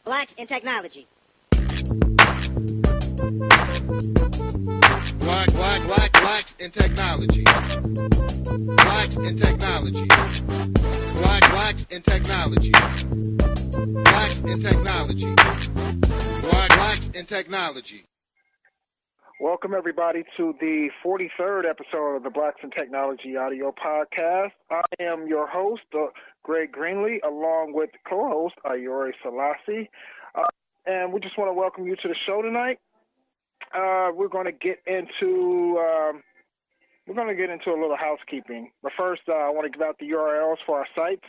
Blacks in Technology. Blacks in technology. Blacks in technology. Blacks in technology. Blacks in technology. Blacks in technology. Welcome, everybody, to the 43rd episode of the Blacks in Technology audio podcast. I am your host, Greg Greenlee, along with co-host Ayori Selassie. And we just want to welcome you to the show tonight. We're going to get into a little housekeeping. But first, I want to give out the URLs for our sites.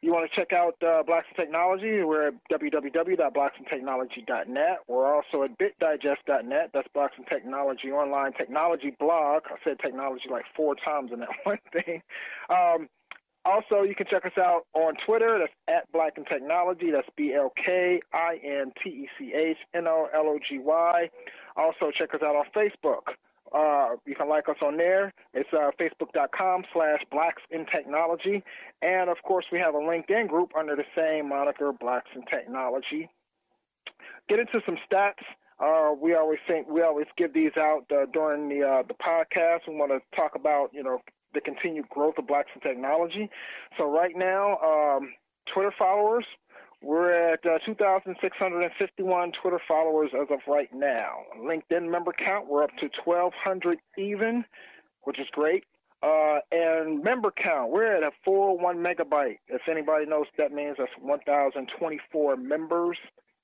You want to check out Blacks in Technology. We're at www.blacksintechnology.net. We're also at bitdigest.net. That's Blacks in Technology online technology blog. I said technology like 4 times in that one thing. Also, you can check us out on Twitter. That's at Black in Technology. That's BLKINTECHNOLOGY. Also, check us out on Facebook. You can like us on there. It's facebook.com/blacksinTechnology. And, of course, we have a LinkedIn group under the same moniker, Blacks in Technology. Get into some stats. We always give these out during the podcast. We want to talk about, the continued growth of Blacks in Technology. So right now, Twitter followers, we're at 2,651 Twitter followers as of right now. LinkedIn member count, we're up to 1,200 even, which is great. And member count, we're at a 401 megabyte. If anybody knows what that means, that's 1,024 members.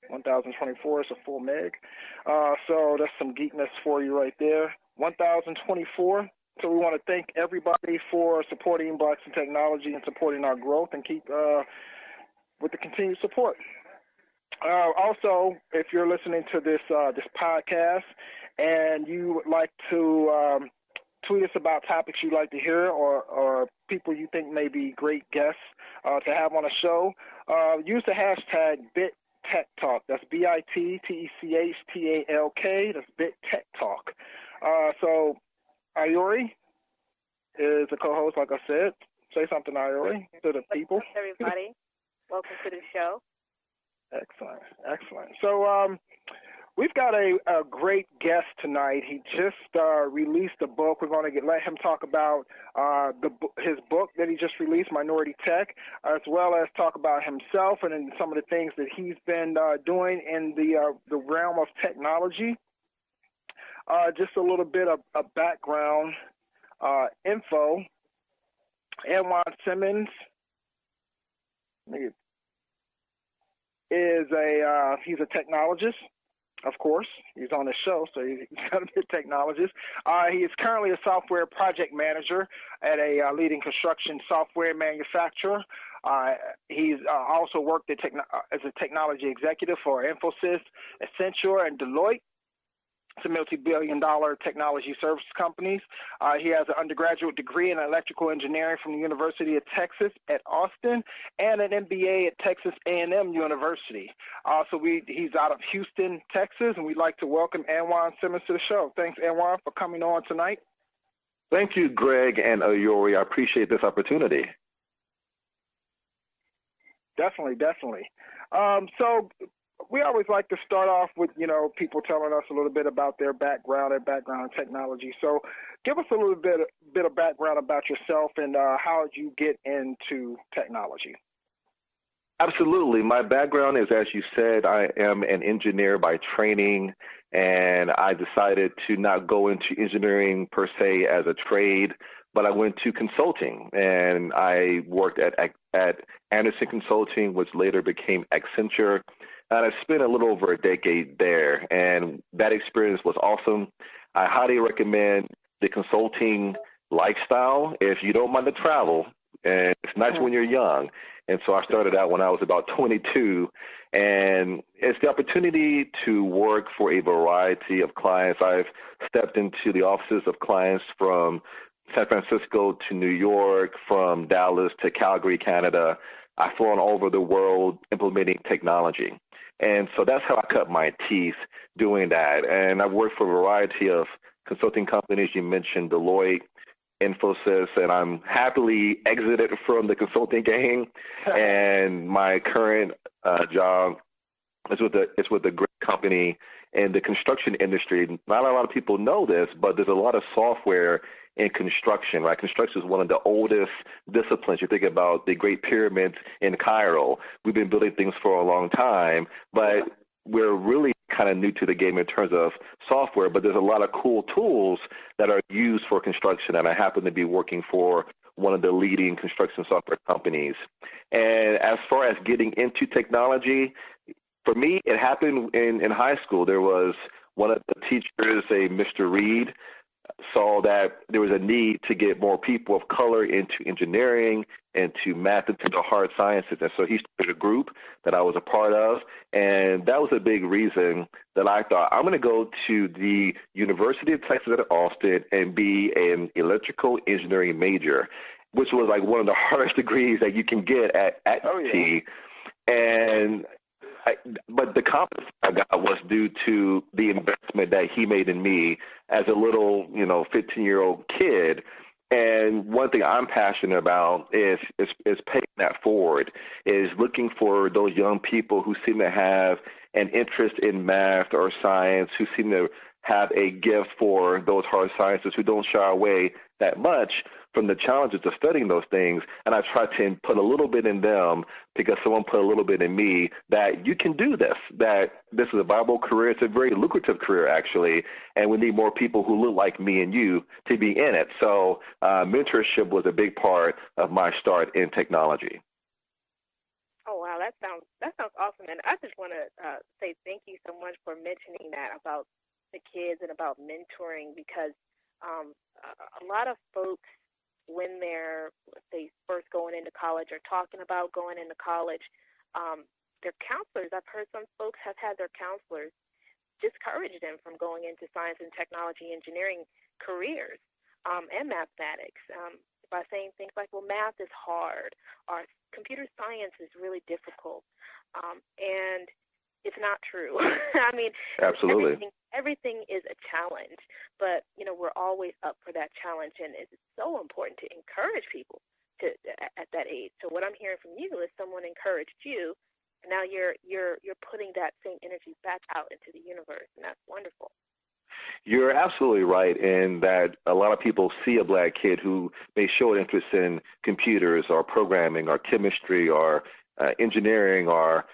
1,024 is a full meg. So that's some geekness for you right there. 1,024. So we want to thank everybody for supporting Blacks in Technology and supporting our growth, and keep with the continued support. Also, if you're listening to this podcast and you would like to tweet us about topics you'd like to hear, or people you think may be great guests to have on a show, use the hashtag BitTechTalk. That's BITTECHTALK. That's BitTechTalk. So Ayori is a co-host, like I said. Say something, Ayori, to the people. What's up, everybody? Welcome to the show. Excellent. So we've got a great guest tonight. He just released a book. We're going to let him talk about his book that he just released, Minority Tech, as well as talk about himself and some of the things that he's been doing in the realm of technology. Just a little bit of background info. Anjuan Simmons is he's a technologist, of course. He's on the show, so he's got to be a technologist. He is currently a software project manager at a leading construction software manufacturer. He's also worked as a technology executive for Infosys, Accenture, and Deloitte. It's a multi-billion-dollar technology service companies. He has an undergraduate degree in electrical engineering from the University of Texas at Austin and an MBA at Texas A&M University. He's out of Houston, Texas, and we'd like to welcome Anjuan Simmons to the show. Thanks, Anjuan, for coming on tonight. Thank you, Greg and Ayori. I appreciate this opportunity. Definitely. So we always like to start off with, people telling us a little bit about their background in technology. So give us a little bit of background about yourself and how did you get into technology? Absolutely. My background is, as you said, I am an engineer by training, and I decided to not go into engineering per se as a trade, but I went to consulting, and I worked at Anderson Consulting, which later became Accenture. And I spent a little over a decade there, and that experience was awesome. I highly recommend the consulting lifestyle if you don't mind the travel, and it's nice when you're young. And so I started out when I was about 22, and it's the opportunity to work for a variety of clients. I've stepped into the offices of clients from San Francisco to New York, from Dallas to Calgary, Canada. I've flown all over the world implementing technology. And so that's how I cut my teeth doing that. And I've worked for a variety of consulting companies. You mentioned Deloitte, Infosys, and I'm happily exited from the consulting game. And my current job It's with a great company in the construction industry. Not a lot of people know this, but there's a lot of software in construction, right? Construction is one of the oldest disciplines. You think about the Great Pyramids in Cairo. We've been building things for a long time, but we're really kind of new to the game in terms of software, but there's a lot of cool tools that are used for construction, and I happen to be working for one of the leading construction software companies. And as far as getting into technology, for me, it happened in high school. There was one of the teachers, a Mr. Reed, saw that there was a need to get more people of color into engineering, into math, into the hard sciences. And so he started a group that I was a part of. And that was a big reason that I thought, I'm going to go to the University of Texas at Austin and be an electrical engineering major, which was like one of the hardest degrees that you can get at UT. And but the confidence I got was due to the investment that he made in me as a little, 15-year-old kid. And one thing I'm passionate about is paying that forward, is looking for those young people who seem to have an interest in math or science, who seem to have a gift for those hard sciences, who don't shy away that much from the challenges of studying those things. And I try to put a little bit in them because someone put a little bit in me that you can do this, that this is a viable career. It's a very lucrative career, actually, and we need more people who look like me and you to be in it. So mentorship was a big part of my start in technology. Oh, wow, that sounds awesome. And I just want to say thank you so much for mentioning that about the kids and about mentoring, because a lot of folks, when they're, let's say, first going into college or talking about going into college, their counselors, I've heard some folks have had their counselors discourage them from going into science and technology engineering careers and mathematics by saying things like, well, math is hard or computer science is really difficult. And it's not true. I mean, absolutely. Everything is a challenge, but, we're always up for that challenge, and it's so important to encourage people at that age. So what I'm hearing from you is someone encouraged you, and now you're putting that same energy back out into the universe, and that's wonderful. You're absolutely right in that a lot of people see a black kid who may show an interest in computers or programming or chemistry or engineering or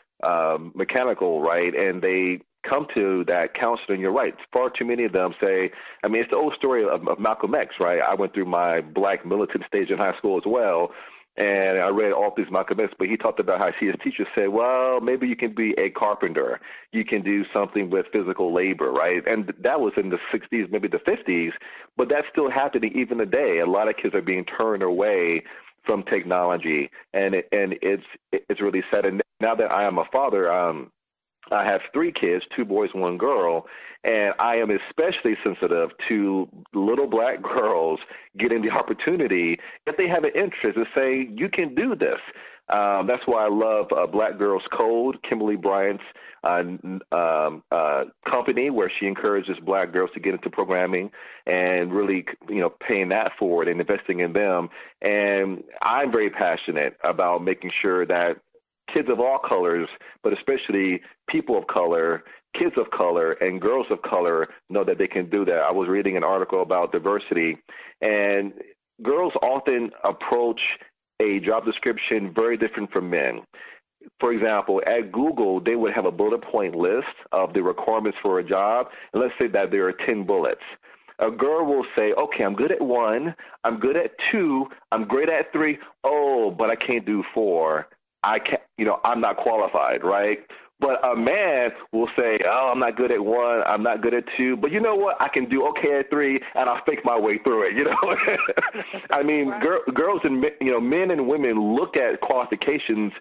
mechanical, right? And they come to that counselor, and you're right. Far too many of them say, it's the old story of Malcolm X, right? I went through my black militant stage in high school as well, and I read all these Malcolm X, but he talked about how his teacher said, well, maybe you can be a carpenter. You can do something with physical labor, right? And that was in the 60s, maybe the 50s, but that's still happening even today. A lot of kids are being turned away from technology, and it's really sad. And now that I am a father, I have 3 kids, 2 boys, 1 girl, and I am especially sensitive to little black girls getting the opportunity, if they have an interest, to say, you can do this. That's why I love Black Girls Code, Kimberly Bryant's company, where she encourages black girls to get into programming and really, paying that forward and investing in them. And I'm very passionate about making sure that kids of all colors, but especially people of color, kids of color, and girls of color know that they can do that. I was reading an article about diversity, and girls often approach a job description very different from men. For example, at Google, they would have a bullet point list of the requirements for a job, and let's say that there are 10 bullets. A girl will say, okay, I'm good at 1, I'm good at 2, I'm great at 3, oh, but I can't do 4. I can't, I'm not qualified, right? But a man will say, oh, I'm not good at 1, I'm not good at 2, but you know what? I can do okay at 3, and I'll fake my way through it, I mean, girls and men and women look at qualifications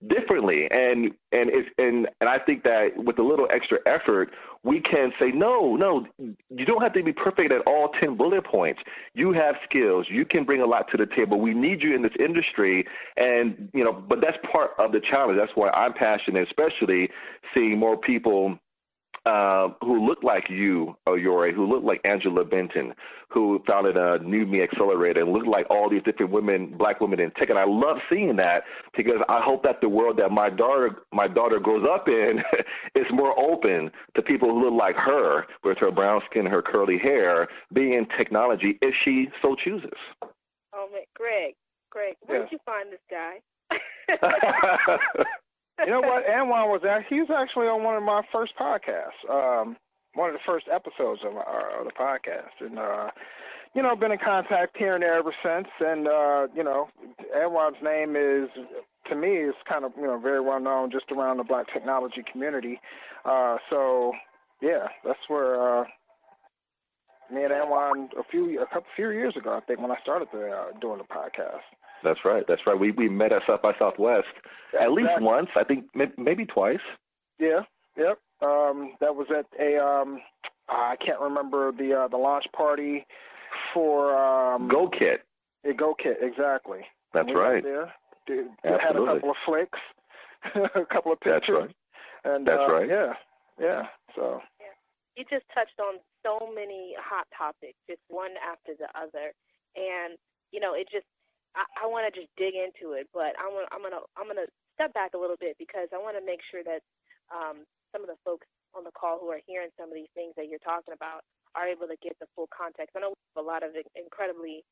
differently, and I think that with a little extra effort, we can say, no, you don't have to be perfect at all 10 bullet points. You have skills. You can bring a lot to the table. We need you in this industry, and but that's part of the challenge. That's why I'm passionate, especially seeing more people who looked like you, Ayori, who looked like Angela Benton, who founded a New Me Accelerator and looked like all these different women, black women in tech. And I love seeing that because I hope that the world that my daughter grows up in is more open to people who look like her with her brown skin, her curly hair, being in technology if she so chooses. Oh, man, Greg, where did you find this guy? You know what? Anjuan he was actually on one of my first podcasts, one of the first episodes of the podcast. And, you know, been in contact here and there ever since. And, you know, Anjuan's name is, to me, is kind of, you know, very well known just around the black technology community. So, yeah, that's where me and Anjuan a few years ago, I think, when I started doing the podcast. That's right. We met at South by Southwest at least once, I think maybe twice. Yeah, yep. That was at I can't remember the launch party for GoKit. Yeah, GoKit, exactly. That's right. There. Had a couple of flicks, a couple of pictures. That's right. And that's right. Yeah. So. Yeah. You just touched on so many hot topics, just one after the other, and you know, it just. I want to just dig into it, but I'm gonna step back a little bit because I want to make sure that some of the folks on the call who are hearing some of these things that you're talking about are able to get the full context. I know we have a lot of incredibly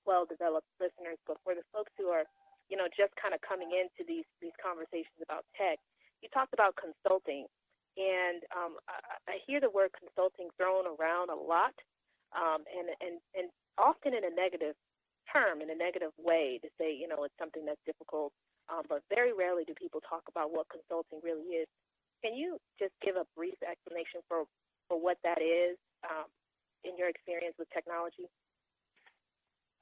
well-developed listeners, but for the folks who are, you know, just kind of coming into these conversations about tech, you talked about consulting, and I hear the word consulting thrown around a lot, and often in a negative term, in a negative way, to say, you know, it's something that's difficult, but very rarely do people talk about what consulting really is. Can you just give a brief explanation for what that is in your experience with technology?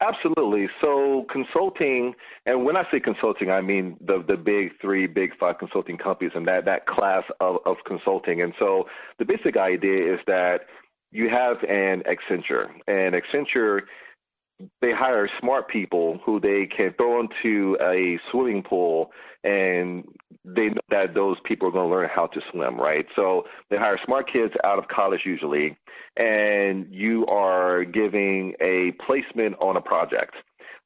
Absolutely. So consulting, and when I say consulting, I mean the big 3, big 5 consulting companies and that class of consulting. And so the basic idea is that you have an Accenture, and Accenture, they hire smart people who they can throw into a swimming pool, and they know that those people are going to learn how to swim, right? So they hire smart kids out of college usually, and you are giving a placement on a project.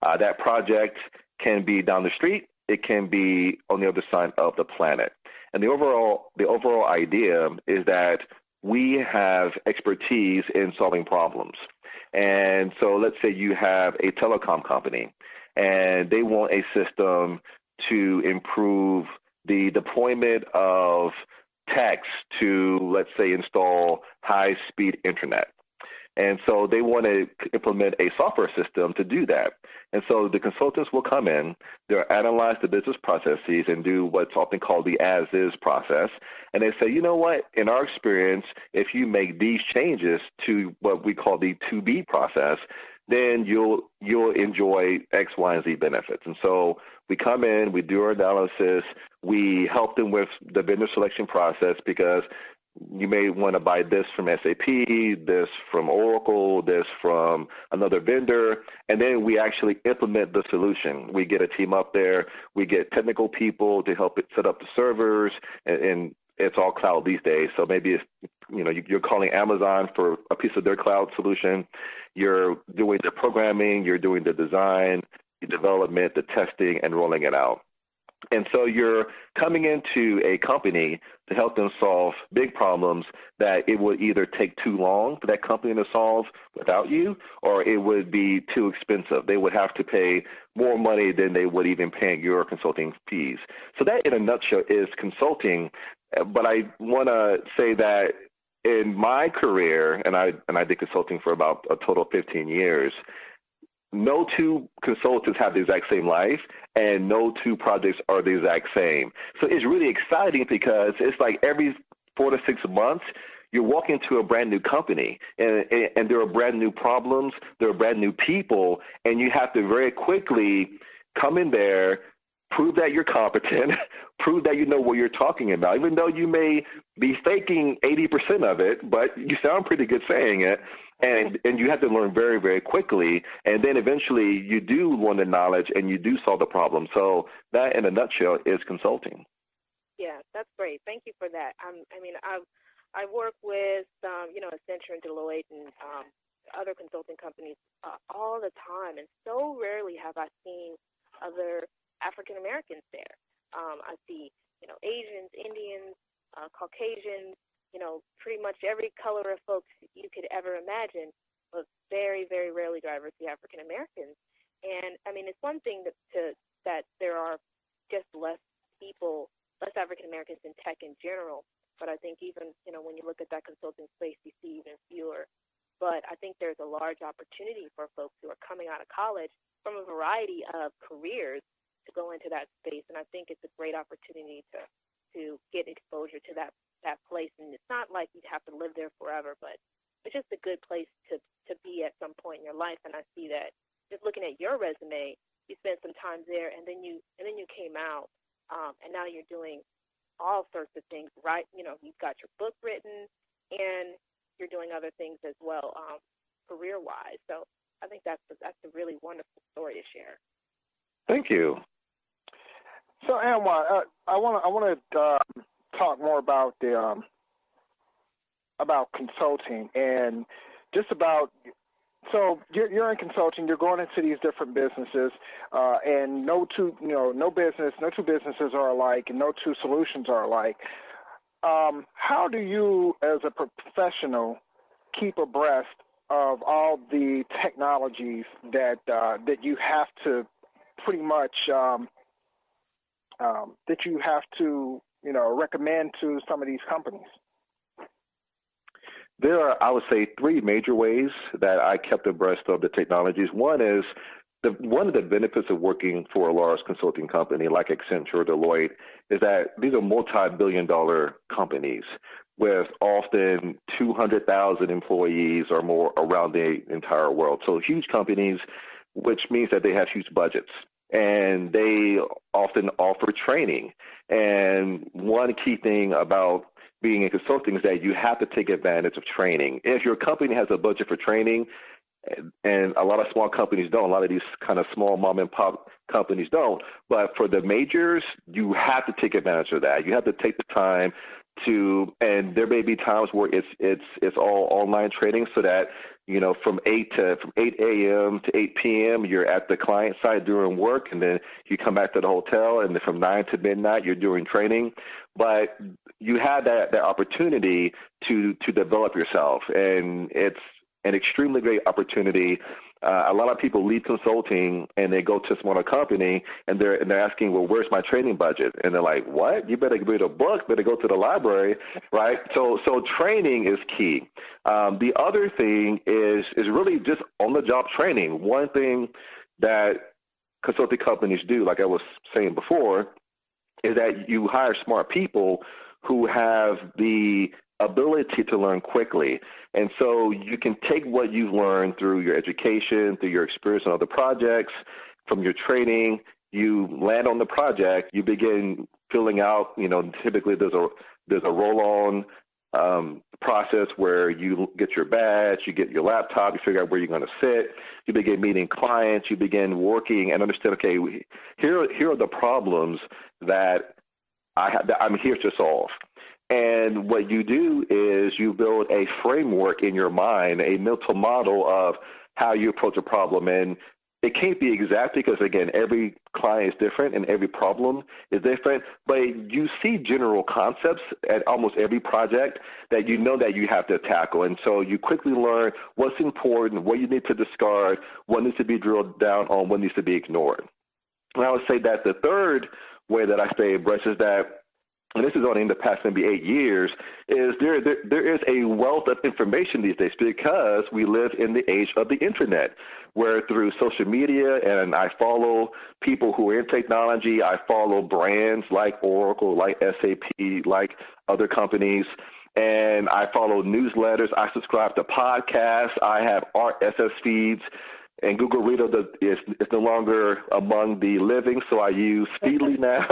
That project can be down the street. It can be on the other side of the planet. And the overall idea is that we have expertise in solving problems. And so let's say you have a telecom company and they want a system to improve the deployment of text to, let's say, install high-speed internet. And so they want to implement a software system to do that. And so the consultants will come in, they'll analyze the business processes and do what's often called the as-is process. And they say, you know what, in our experience, if you make these changes to what we call the to-be process, then you'll enjoy X, Y, and Z benefits. And so we come in, we do our analysis, we help them with the vendor selection process because you may want to buy this from SAP, this from Oracle, this from another vendor, and then we actually implement the solution. We get a team up there. We get technical people to help it set up the servers, and it's all cloud these days. So maybe it's, you know, you're calling Amazon for a piece of their cloud solution. You're doing the programming, you're doing the design, the development, the testing, and rolling it out. And so you're coming into a company to help them solve big problems that it would either take too long for that company to solve without you, or it would be too expensive. They would have to pay more money than they would even pay your consulting fees. So that, in a nutshell, is consulting. But I want to say that in my career, and I did consulting for about a total of 15 years, no two consultants have the exact same life, and no two projects are the exact same. So it's really exciting because it's like every 4 to 6 months, you're walking to a brand new company, and there are brand new problems, there are brand new people, and you have to very quickly come in there, prove that you're competent, prove that you know what you're talking about, even though you may be faking 80% of it, but you sound pretty good saying it. And you have to learn very, very quickly, and then eventually you do learn the knowledge and you do solve the problem. So that, in a nutshell, is consulting. Yeah, that's great. Thank you for that. I mean, I work with, Accenture and Deloitte and other consulting companies all the time, and so rarely have I seen other African Americans there. I see, Asians, Indians, Caucasians, pretty much every color of folks you could ever imagine, but very, very rarely do I ever see African Americans. And I mean, it's one thing that there are just less African Americans in tech in general, but I think even, when you look at that consulting space, you see even fewer. But I think there's a large opportunity for folks who are coming out of college from a variety of careers to go into that space, and I think it's a great opportunity to get exposure to that place. And it's not like you have to live there forever, but it's just a good place to be at some point in your life. And I see that just looking at your resume, you spent some time there, and then you came out, and now you're doing all sorts of things, right? You've got your book written, and you're doing other things as well, career-wise. So I think that's a really wonderful story to share. Thank you. So, Anjuan, I want to talk more about about consulting and just about. So you're in consulting. You're going into these different businesses, and no two businesses are alike, and no two solutions are alike. How do you, as a professional, keep abreast of all the technologies that you have to pretty much recommend to some of these companies? There are, I would say, three major ways that I kept abreast of the technologies. One is one of the benefits of working for a large consulting company like Accenture or Deloitte is that these are multi-billion-dollar companies with often 200,000 employees or more around the entire world. So huge companies, which means that they have huge budgets. And they often offer training. And one key thing about being in consulting is that you have to take advantage of training. If your company has a budget for training, and a lot of small companies don't, a lot of these kind of small mom and pop companies don't, but for the majors, you have to take advantage of that. You have to take the time to, and there may be times where it's all online training, so that from 8 a.m. to 8 p.m. you're at the client side doing work, and then you come back to the hotel, and then from 9 to midnight you're doing training. But you have that opportunity to develop yourself, and it's an extremely great opportunity. A lot of people leave consulting and they go to a smaller company, and they're asking, well, where's my training budget? And they're like, what? You better read a book, better go to the library, right? So training is key. The other thing is really just on-the-job training. One thing that consulting companies do, like I was saying before, is that you hire smart people who have the ability to learn quickly. And so you can take what you've learned through your education, through your experience on other projects, from your training, you land on the project, you begin filling out, typically there's a roll-on process where you get your badge, you get your laptop, you figure out where you're going to sit, you begin meeting clients, you begin working and understand, okay, here are the problems that I'm here to solve. And what you do is you build a framework in your mind, a mental model of how you approach a problem. And it can't be exact because, again, every client is different and every problem is different. But you see general concepts at almost every project that you know that you have to tackle. And so you quickly learn what's important, what you need to discard, what needs to be drilled down on, what needs to be ignored. And I would say that the third way that I stay abreast is that, and this is only in the past maybe 8 years, is there is a wealth of information these days because we live in the age of the internet, where through social media, and I follow people who are in technology, I follow brands like Oracle, like SAP, like other companies, and I follow newsletters, I subscribe to podcasts, I have RSS feeds, and Google Reader is no longer among the living, so I use Feedly now.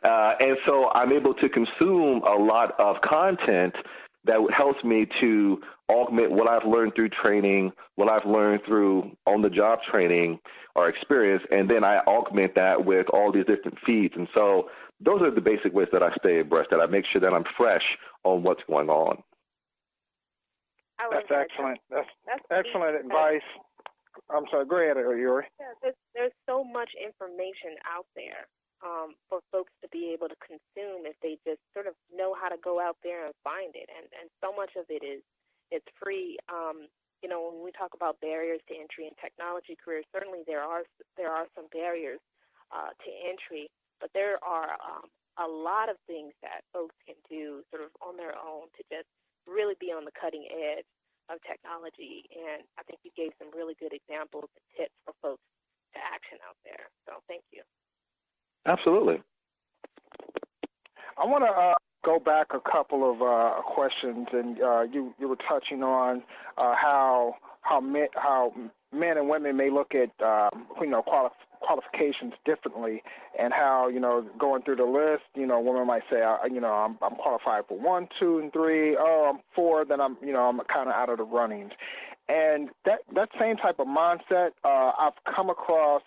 And so I'm able to consume a lot of content that helps me to augment what I've learned through training, what I've learned through on-the-job training or experience, and then I augment that with all these different feeds. And so those are the basic ways that I stay abreast, that I make sure that I'm fresh on what's going on. That's excellent. That's excellent advice. I'm sorry, go ahead, Ayori. Yeah, there's so much information out there for folks to be able to consume if they just sort of know how to go out there and find it. And so much of it it's free. When we talk about barriers to entry in technology careers, certainly there are some barriers to entry, but there are a lot of things that folks can do sort of on their own to just really be on the cutting edge of technology. And I think you gave some really good examples and tips for folks to action out there. So thank you. Absolutely. I want to go back a couple of questions, and you were touching on how men and women may look at qualifications differently, and how going through the list, women might say, I'm qualified for 1, 2, and 3. Oh, I'm 4, then I'm kind of out of the runnings. And that same type of mindset I've come across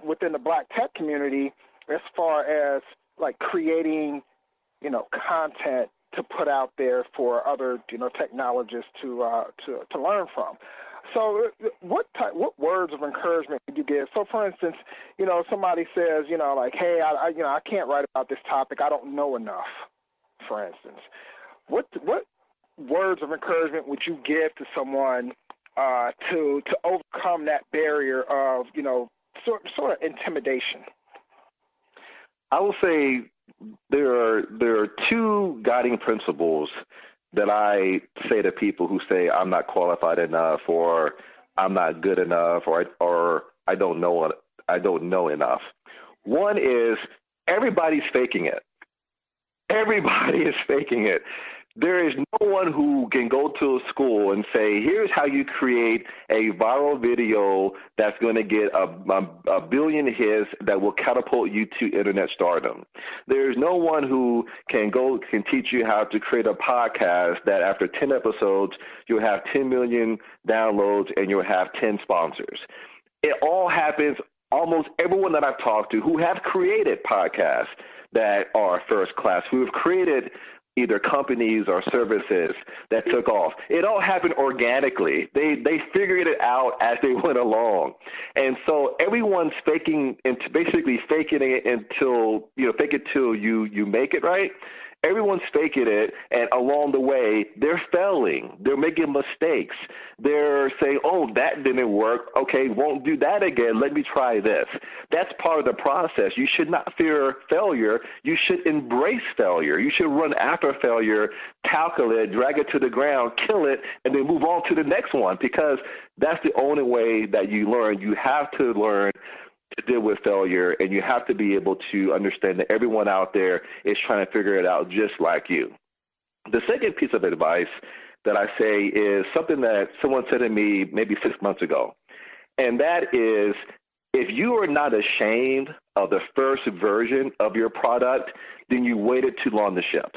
within the Black tech community, as far as like creating, content to put out there for other, technologists to learn from. So, what words of encouragement would you give? So, for instance, somebody says, hey, I can't write about this topic. I don't know enough. For instance, what words of encouragement would you give to someone to overcome that barrier of, sort of intimidation? I will say there are two guiding principles that I say to people who say I'm not qualified enough, or I'm not good enough, or I don't know enough. One is everybody's faking it. Everybody is faking it. There is no one who can go to a school and say, here's how you create a viral video that's going to get a billion hits that will catapult you to internet stardom. There's no one who can teach you how to create a podcast that after 10 episodes, you'll have 10 million downloads and you'll have 10 sponsors. It all happens, almost everyone that I've talked to who have created podcasts that are first class, who have created either companies or services that took off. It all happened organically. They figured it out as they went along. And so everyone's faking it until, fake it till you make it, right? Everyone's faking it, and along the way, they're failing. They're making mistakes. They're saying, oh, that didn't work. Okay, won't do that again. Let me try this. That's part of the process. You should not fear failure. You should embrace failure. You should run after failure, calculate, drag it to the ground, kill it, and then move on to the next one, because that's the only way that you learn. You have to learn to deal with failure, and you have to be able to understand that everyone out there is trying to figure it out just like you. The second piece of advice that I say is something that someone said to me maybe 6 months ago, and that is, if you are not ashamed of the first version of your product, then you waited too long to ship.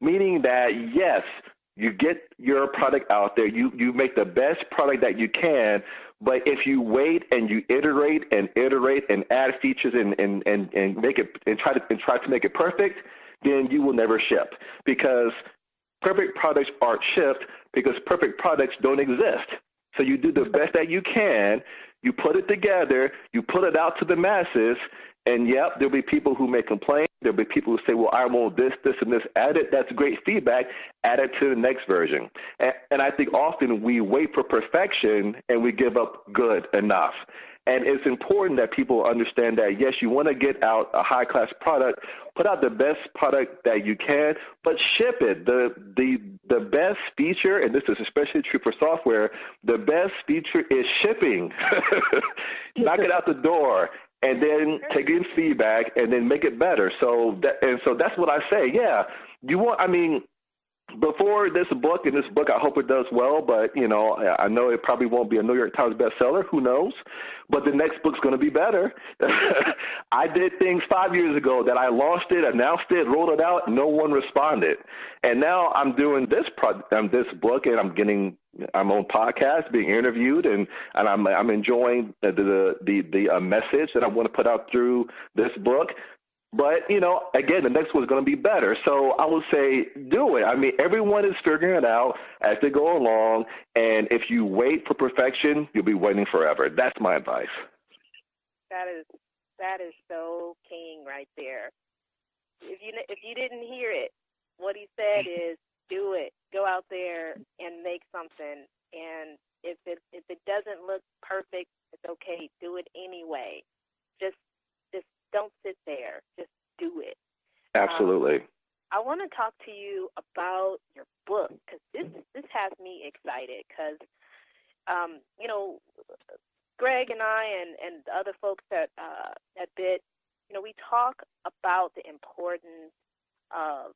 Meaning that, yes, you get your product out there, you make the best product that you can, but if you wait and you iterate and add features and make it and try to make it perfect, then you will never ship, because perfect products aren't shipped because perfect products don't exist. So you do the best that you can, you put it together, you put it out to the masses, and yep, there'll be people who may complain. There'll be people who say, well, I want this, and this added. That's great feedback. Add it to the next version. And I think often we wait for perfection and we give up good enough. And it's important that people understand that, yes, you want to get out a high-class product, put out the best product that you can, but ship it. The best feature, and this is especially true for software, the best feature is shipping. Knock it out the door. And then take in feedback and then make it better. So that's what I say. Yeah, before this book, I hope it does well, but, you know, I know it probably won't be a New York Times bestseller. Who knows? But the next book's going to be better. I did things 5 years ago that I launched it, announced it, rolled it out. No one responded. And now I'm doing this book, and I'm on podcast, being interviewed, and I'm enjoying the message that I want to put out through this book. But, you know, again, the next one's going to be better. So I would say do it. I mean, everyone is figuring it out as they go along. And if you wait for perfection, you'll be waiting forever. That's my advice. That is so king right there. If you didn't hear it, what he said is do it. Go out there and make something. And if it doesn't look perfect, it's okay. Do it anyway. Just don't sit there. Just do it. Absolutely. I want to talk to you about your book, because this has me excited because, you know, Greg and I and the other folks at BIT, you know, we talk about the importance of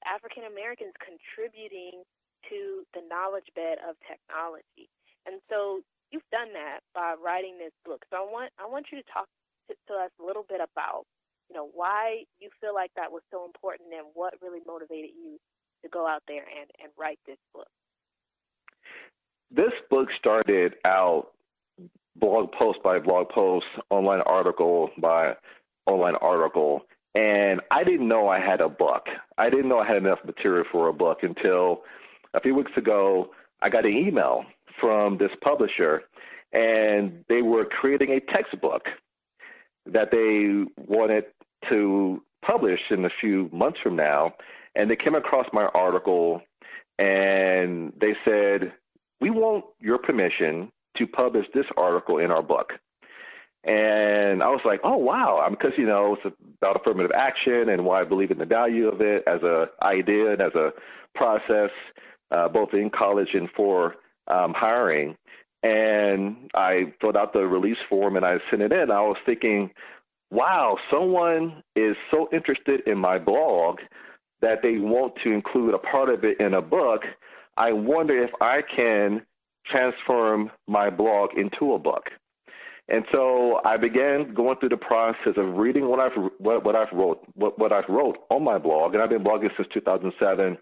African Americans contributing to the knowledge bed of technology. And so you've done that by writing this book. So I want you to talk to us a little bit about, you know, why you feel like that was so important and what really motivated you to go out there and write this book. This book started out blog post by blog post, online article by online article, and I didn't know I had a book. I didn't know I had enough material for a book until a few weeks ago. I got an email from this publisher, and they were creating a textbook that they wanted to publish in a few months from now. And they came across my article, and they said, we want your permission to publish this article in our book. And I was like, oh, wow. Because, you know, it's about affirmative action and why I believe in the value of it as an idea and as a process, both in college and for hiring. And I filled out the release form and I sent it in. I was thinking, wow, someone is so interested in my blog that they want to include a part of it in a book. I wonder if I can transform my blog into a book. And so I began going through the process of reading what I've wrote on my blog, and I've been blogging since 2007.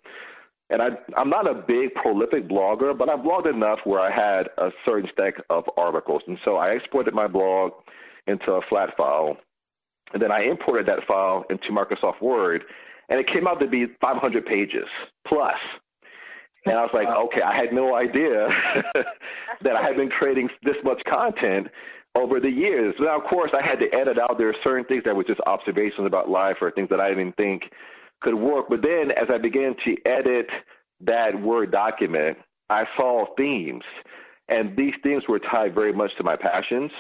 And I'm not a big prolific blogger, but I blogged enough where I had a certain stack of articles. And so I exported my blog into a flat file, and then I imported that file into Microsoft Word, and it came out to be 500 pages plus. And I was like, okay, I had no idea that I had been creating this much content over the years. Now, of course, I had to edit out. There are certain things that were just observations about life or things that I didn't think could work. But then as I began to edit that Word document, I saw themes. And these themes were tied very much to my passions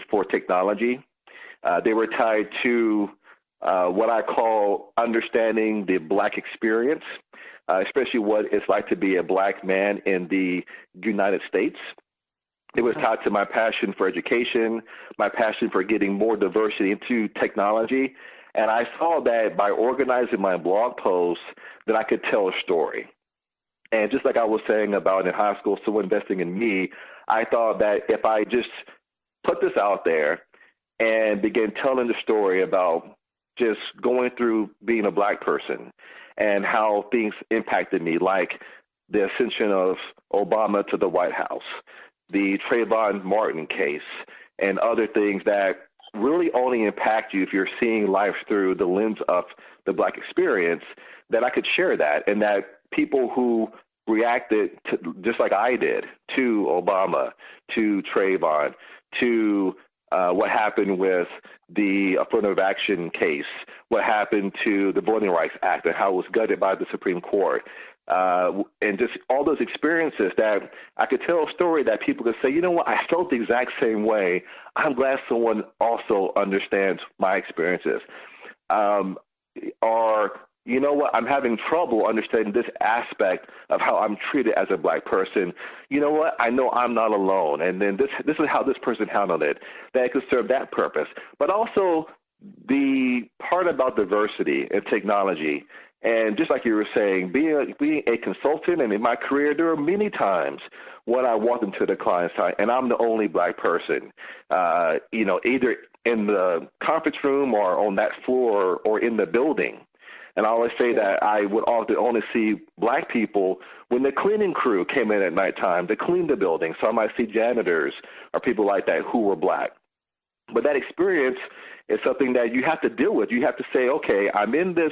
for technology. They were tied to what I call understanding the Black experience, especially what it's like to be a Black man in the United States. It was tied to my passion for education, my passion for getting more diversity into technology. And I saw that by organizing my blog posts that I could tell a story. And just like I was saying about in high school, someone investing in me, I thought that if I just put this out there and began telling the story about just going through being a Black person and how things impacted me, like the ascension of Obama to the White House, the Trayvon Martin case, and other things that really only impact you if you're seeing life through the lens of the Black experience, that I could share that, and that people who reacted to, just like I did, to Obama, to Trayvon, to what happened with the affirmative action case, what happened to the Voting Rights Act and how it was gutted by the Supreme Court, and just all those experiences, that I could tell a story that people could say, you know what, I felt the exact same way. I'm glad someone also understands my experiences. Or, you know what, I'm having trouble understanding this aspect of how I'm treated as a Black person. You know what, I know I'm not alone. And then this is how this person handled it. That it could serve that purpose. But also the part about diversity and technology, and just like you were saying, being a consultant, and in my career, there were many times when I walked into the client site and I'm the only black person, either in the conference room or on that floor or in the building. And I always say that I would often only see black people when the cleaning crew came in at nighttime to clean the building. So I might see janitors or people like that who were black. But that experience is something that you have to deal with. You have to say, okay, I'm in this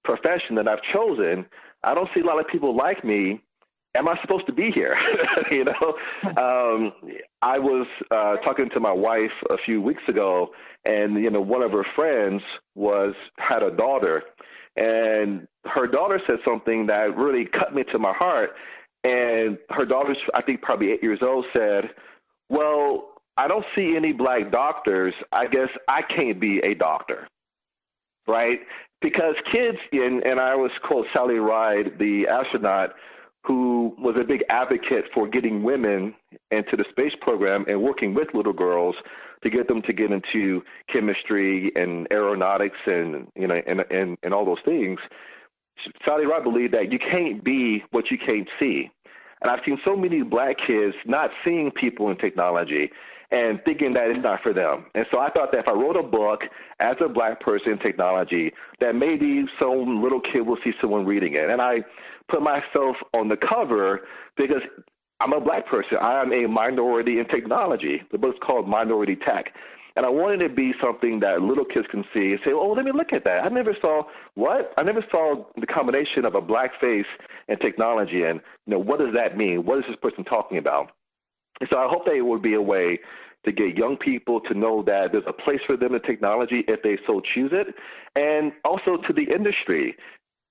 profession that I've chosen. I don't see a lot of people like me. Am I supposed to be here? I was talking to my wife a few weeks ago, and one of her friends had a daughter, and her daughter said something that really cut me to my heart. And her daughter's, I think, probably 8 years old, said, "Well, I don't see any black doctors. I guess I can't be a doctor." Right? Because kids, and I always quote Sally Ride, the astronaut, who was a big advocate for getting women into the space program and working with little girls to get them to get into chemistry and aeronautics and all those things. Sally Ride believed that you can't be what you can't see. And I've seen so many black kids not seeing people in technology and thinking that it's not for them. And so I thought that if I wrote a book as a black person in technology, that maybe some little kid will see someone reading it. And I put myself on the cover because I'm a black person. I am a minority in technology. The book's called Minority Tech. And I wanted it to be something that little kids can see and say, oh, let me look at that. I never saw the combination of a black face and technology. And, what does that mean? What is this person talking about? And so I hope that it would be a way to get young people to know that there's a place for them in technology if they so choose it. And also to the industry.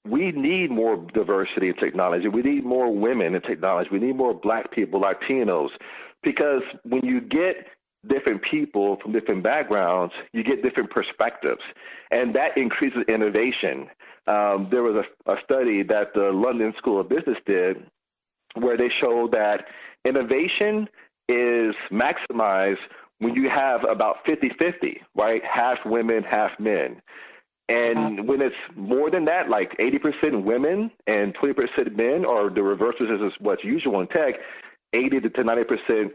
We need more diversity in technology. We need more women in technology. We need more black people, Latinos, because when you get different people from different backgrounds, you get different perspectives, and that increases innovation. There was a study that the London School of Business did where they showed that innovation is maximized when you have about 50-50, right? Half women, half men. And when it's more than that, like 80% women and 20% men, or the reverse is what's usual in tech, 80 to 90%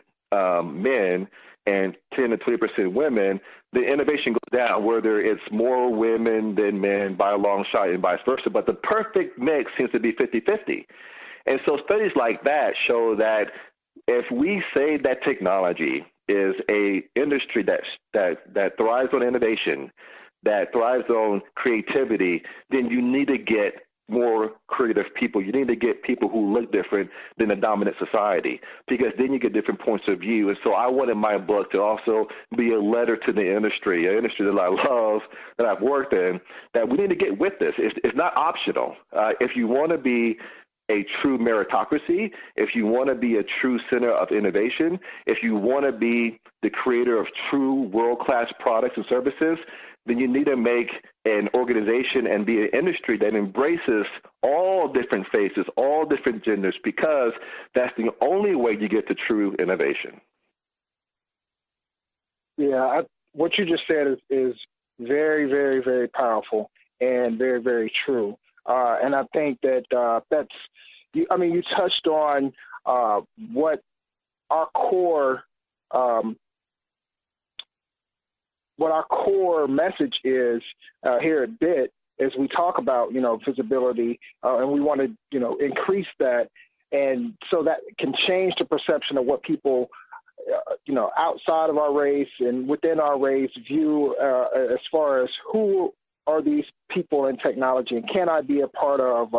men and 10 to 20% women, the innovation goes down, whether it's more women than men by a long shot and vice versa. But the perfect mix seems to be 50-50. And so studies like that show that if we say that technology is a industry that thrives on innovation, that thrives on creativity, then you need to get more creative people. You need to get people who look different than the dominant society, because then you get different points of view. And so I wanted my book to also be a letter to the industry, an industry that I love, that I've worked in, that we need to get with this. It's not optional. If you want to be a true meritocracy, if you want to be a true center of innovation, if you want to be the creator of true world-class products and services, then you need to make an organization and be an industry that embraces all different faces, all different genders, because that's the only way you get to true innovation. Yeah, what you just said is very, very, very powerful and very, very true. And I think that you touched on what our core message is here at BIT as we talk about, visibility, and we want to, increase that. And so that can change the perception of what people, outside of our race and within our race view as far as who are these people in technology, and can I be a part of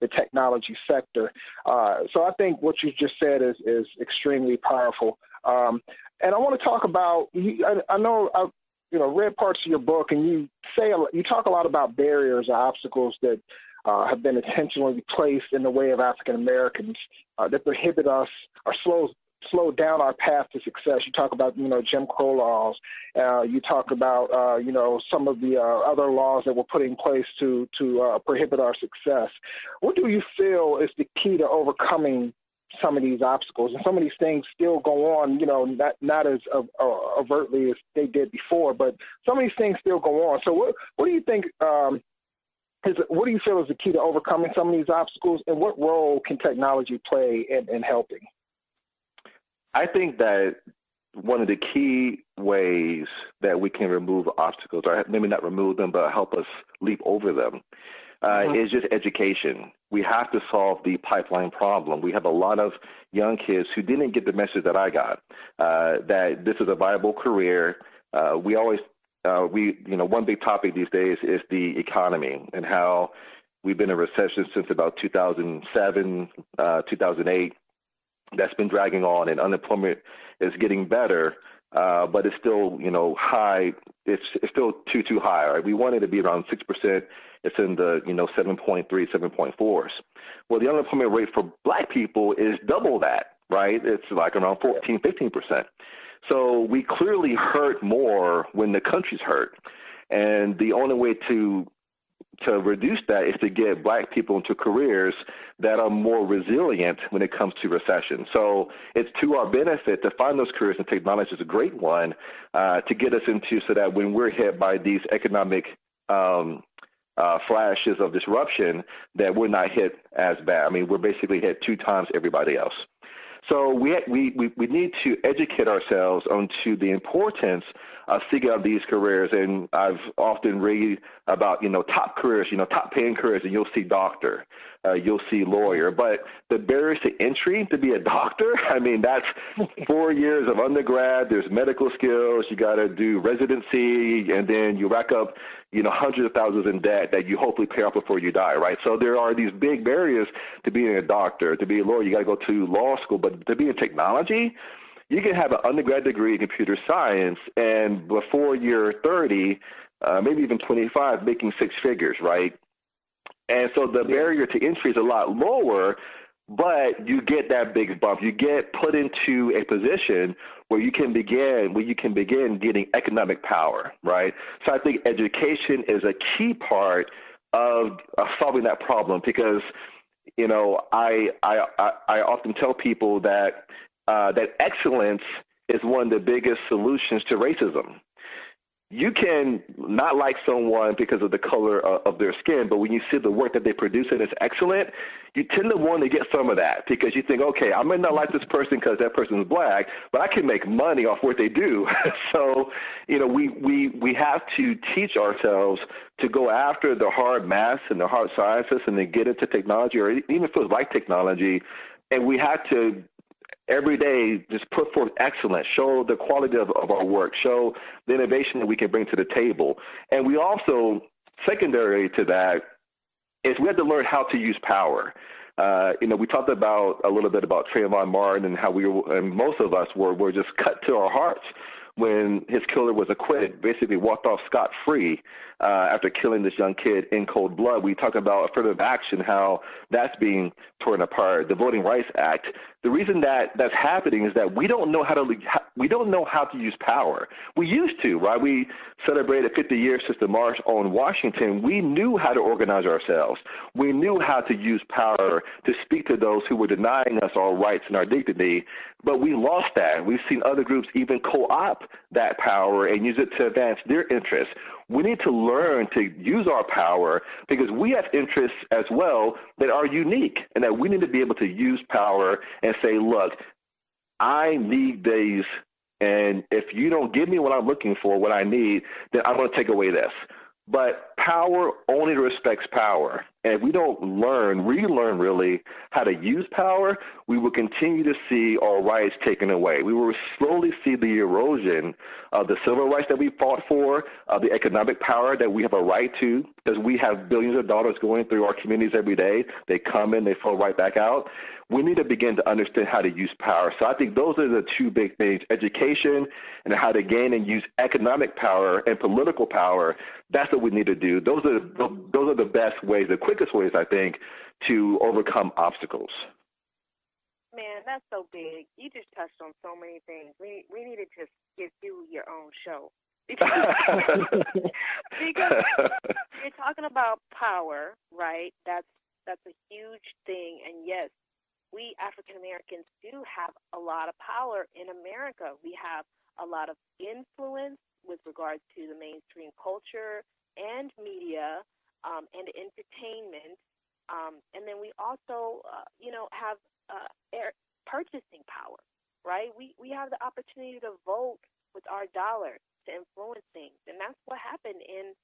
the technology sector? So I think what you just said is extremely powerful. And I want to talk about, I know I've read parts of your book, and you talk a lot about barriers or obstacles that have been intentionally placed in the way of African Americans that prohibit us or slow down our path to success. You talk about, Jim Crow laws. You talk about, some of the other laws that were put in place to prohibit our success. What do you feel is the key to overcoming some of these obstacles, and some of these things still go on, not as overtly as they did before, but some of these things still go on. So what do you think what do you feel is the key to overcoming some of these obstacles, and what role can technology play in helping? I think that one of the key ways that we can remove obstacles, or maybe not remove them, but help us leap over them, is just education. We have to solve the pipeline problem. We have a lot of young kids who didn't get the message that I got, that this is a viable career. One big topic these days is the economy and how we've been in recession since about 2007, 2008. That's been dragging on, and unemployment is getting better, but it's still, high. It's still too high. Right? We want it to be around 6%. It's in the 7.3, 7.4s. Well, the unemployment rate for Black people is double that, right? It's like around 14, 15%. So we clearly hurt more when the country's hurt, and the only way to reduce that is to get Black people into careers that are more resilient when it comes to recession. So it's to our benefit to find those careers, and technology is a great one to get us into, so that when we're hit by these economic flashes of disruption, that we're not hit as bad. I mean, we're basically hit 2 times everybody else. So we need to educate ourselves onto the importance of seeking out these careers. And I've often read about, top careers, top paying careers, and you'll see doctor, you'll see lawyer. But the barriers to entry to be a doctor, I mean, that's 4 years of undergrad. There's medical skills. You got to do residency, and then you rack up, hundreds of thousands in debt that you hopefully pay off before you die, right? So there are these big barriers to being a doctor. To be a lawyer, you got to go to law school. But to be in technology, you can have an undergrad degree in computer science, and before you're 30, maybe even 25, making 6 figures, right? And so the barrier to entry is a lot lower, but you get that big bump. You get put into a position where you can begin getting economic power, right? So I think education is a key part of solving that problem, because I often tell people that excellence is one of the biggest solutions to racism. You can not like someone because of the color of their skin, but when you see the work that they produce and it's excellent, you tend to want to get some of that, because you think, okay, I may not like this person because that person is Black, but I can make money off what they do. So, we have to teach ourselves to go after the hard maths and the hard sciences, and then get into technology, or even if it's like technology, and we have to every day just put forth excellence, show the quality of our work, show the innovation that we can bring to the table. And we also, secondary to that, is we have to learn how to use power. We talked about a little bit about Trayvon Martin and how and most of us were just cut to our hearts when his killer was acquitted, basically walked off scot-free after killing this young kid in cold blood. We talk about affirmative action, how that's being torn apart, the Voting Rights Act. The reason that's happening is that we don't know how to use power. We used to, right? We celebrated 50 years since the March on Washington. We knew how to organize ourselves. We knew how to use power to speak to those who were denying us our rights and our dignity, but we lost that. We've seen other groups even co-opt that power and use it to advance their interests. We need to learn to use our power, because we have interests as well that are unique, and that we need to be able to use power and say, look, I need these, and if you don't give me what I'm looking for, what I need, then I'm going to take away this. But power only respects power. And if we don't relearn really how to use power, we will continue to see our rights taken away. We will slowly see the erosion of the civil rights that we fought for, of the economic power that we have a right to, because we have billions of dollars going through our communities every day. They come in, they flow right back out. We need to begin to understand how to use power. So I think those are the 2 big things: education and how to gain and use economic power and political power. That's what we need to do. Those are the best ways, the quickest ways, I think, to overcome obstacles. Man, that's so big. You just touched on so many things. We need to just give you your own show. Because you're talking about power, right? That's a huge thing. And yes, we African Americans do have a lot of power in America. We have a lot of influence with regard to the mainstream culture and media and entertainment. And then we also, have purchasing power, right? We have the opportunity to vote with our dollar to influence things. And that's what happened in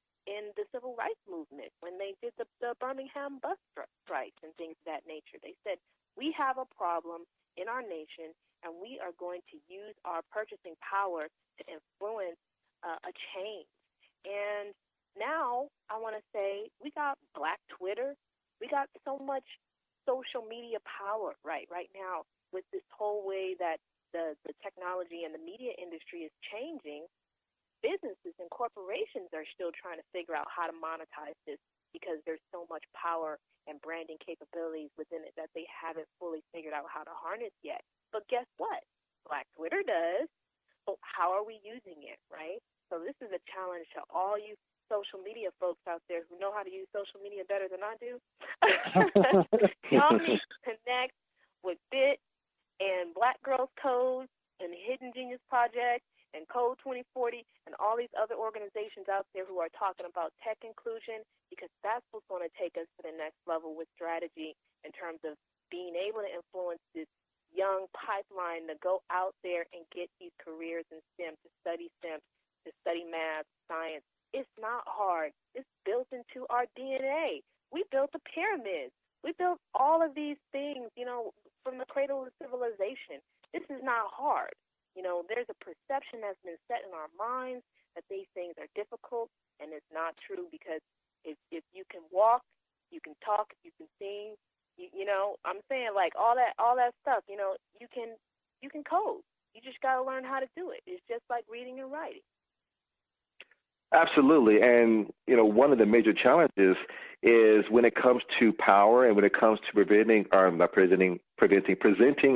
the civil rights movement when they did the Birmingham bus strikes and things of that nature. They said, we have a problem in our nation, and we are going to use our purchasing power to influence a change. And now I want to say we got Black Twitter. We got so much social media power right now with this whole way that the technology and the media industry is changing. Businesses and corporations are still trying to figure out how to monetize this because there's so much power and branding capabilities within it that they haven't fully figured out how to harness yet. But guess what? Black Twitter does. So how are we using it, right? So this is a challenge to all you social media folks out there who know how to use social media better than I do. Y'all need to connect with BIT and Black Girls Code and Hidden Genius Project and Code 2040 and all these other organizations out there who are talking about tech inclusion, because that's what's going to take us to the next level with strategy in terms of being able to influence this young pipeline to go out there and get these careers in STEM, to study math, science. It's not hard. It's built into our DNA. We built the pyramids. We built all of these things, from the cradle of civilization. This is not hard. There's a perception that's been set in our minds that these things are difficult, and it's not true, because if you can walk, you can talk, you can sing, I'm saying, like, all that stuff, you can code. You just got to learn how to do it. It's just like reading and writing. Absolutely. And, one of the major challenges is when it comes to power and when it comes to presenting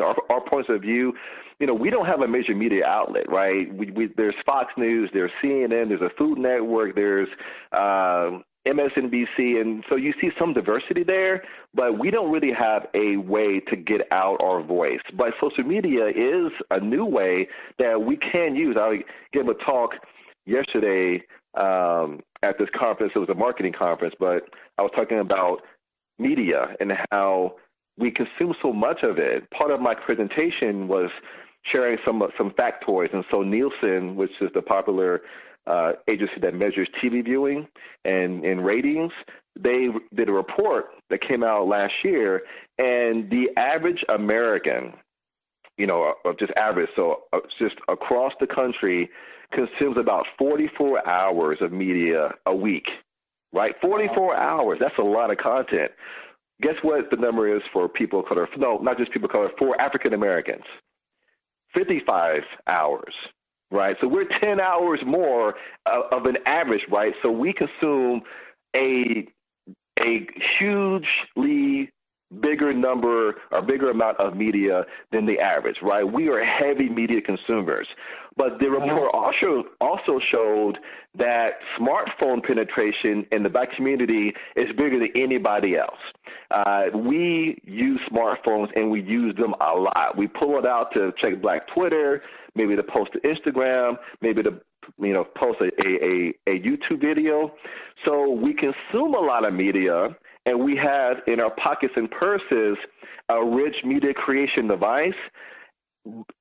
our points of view, we don't have a major media outlet, right? There's Fox News, there's CNN, there's a Food Network, there's MSNBC, and so you see some diversity there, but we don't really have a way to get out our voice. But social media is a new way that we can use. I gave a talk yesterday at this conference. It was a marketing conference, but I was talking about media and how we consume so much of it. Part of my presentation was sharing some factoids. And so Nielsen, which is the popular agency that measures TV viewing and ratings, they did a report that came out last year, and the average American, just average, so just across the country, consumes about 44 hours of media a week, right? 44 hours. That's a lot of content. Guess what the number is for people of color? No, not just people of color, for African Americans. 55 hours, right? So we're 10 hours more of an average, right? So we consume a hugely bigger number or bigger amount of media than the average, right? We are heavy media consumers. But the report also showed that smartphone penetration in the Black community is bigger than anybody else. We use smartphones, and we use them a lot. We pull it out to check Black Twitter, maybe to post to Instagram, maybe to post a YouTube video. So we consume a lot of media, and we have in our pockets and purses a rich media creation device.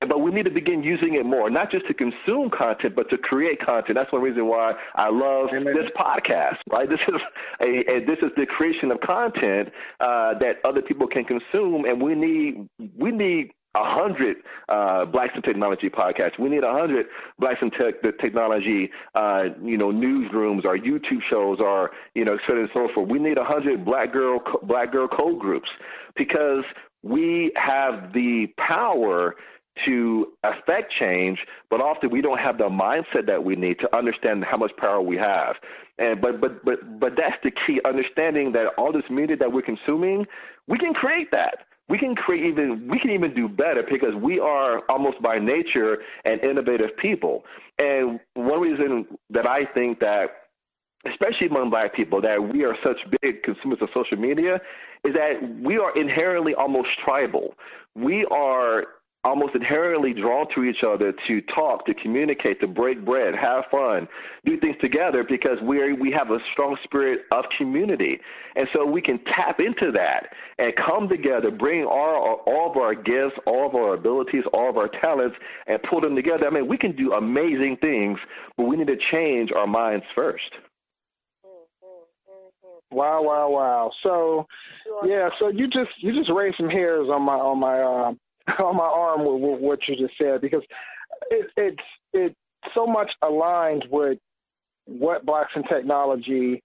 But we need to begin using it more, not just to consume content, but to create content. That's one reason why I love this podcast, right? This is the creation of content that other people can consume, and we need 100 Blacks in Technology podcasts. We need 100 Blacks in Technology, newsrooms, our YouTube shows, our, et cetera and so forth. We need 100 Black girl code groups, because we have the power to affect change, but often we don't have the mindset that we need to understand how much power we have. And but that's the key, understanding that all this media that we're consuming, we can create that. We can even do better, because we are almost by nature an innovative people. And one reason that I think that especially among Black people, that we are such big consumers of social media, is that we are inherently almost tribal. We are almost inherently drawn to each other to talk, to communicate, to break bread, have fun, do things together, because we have a strong spirit of community. And so we can tap into that and come together, bring all of our gifts, all of our abilities, all of our talents, and pull them together. I mean, we can do amazing things, but we need to change our minds first. Wow. So, yeah, so you just raised some hairs on my on my arm with what you just said, because it so much aligns with what Blacks in Technology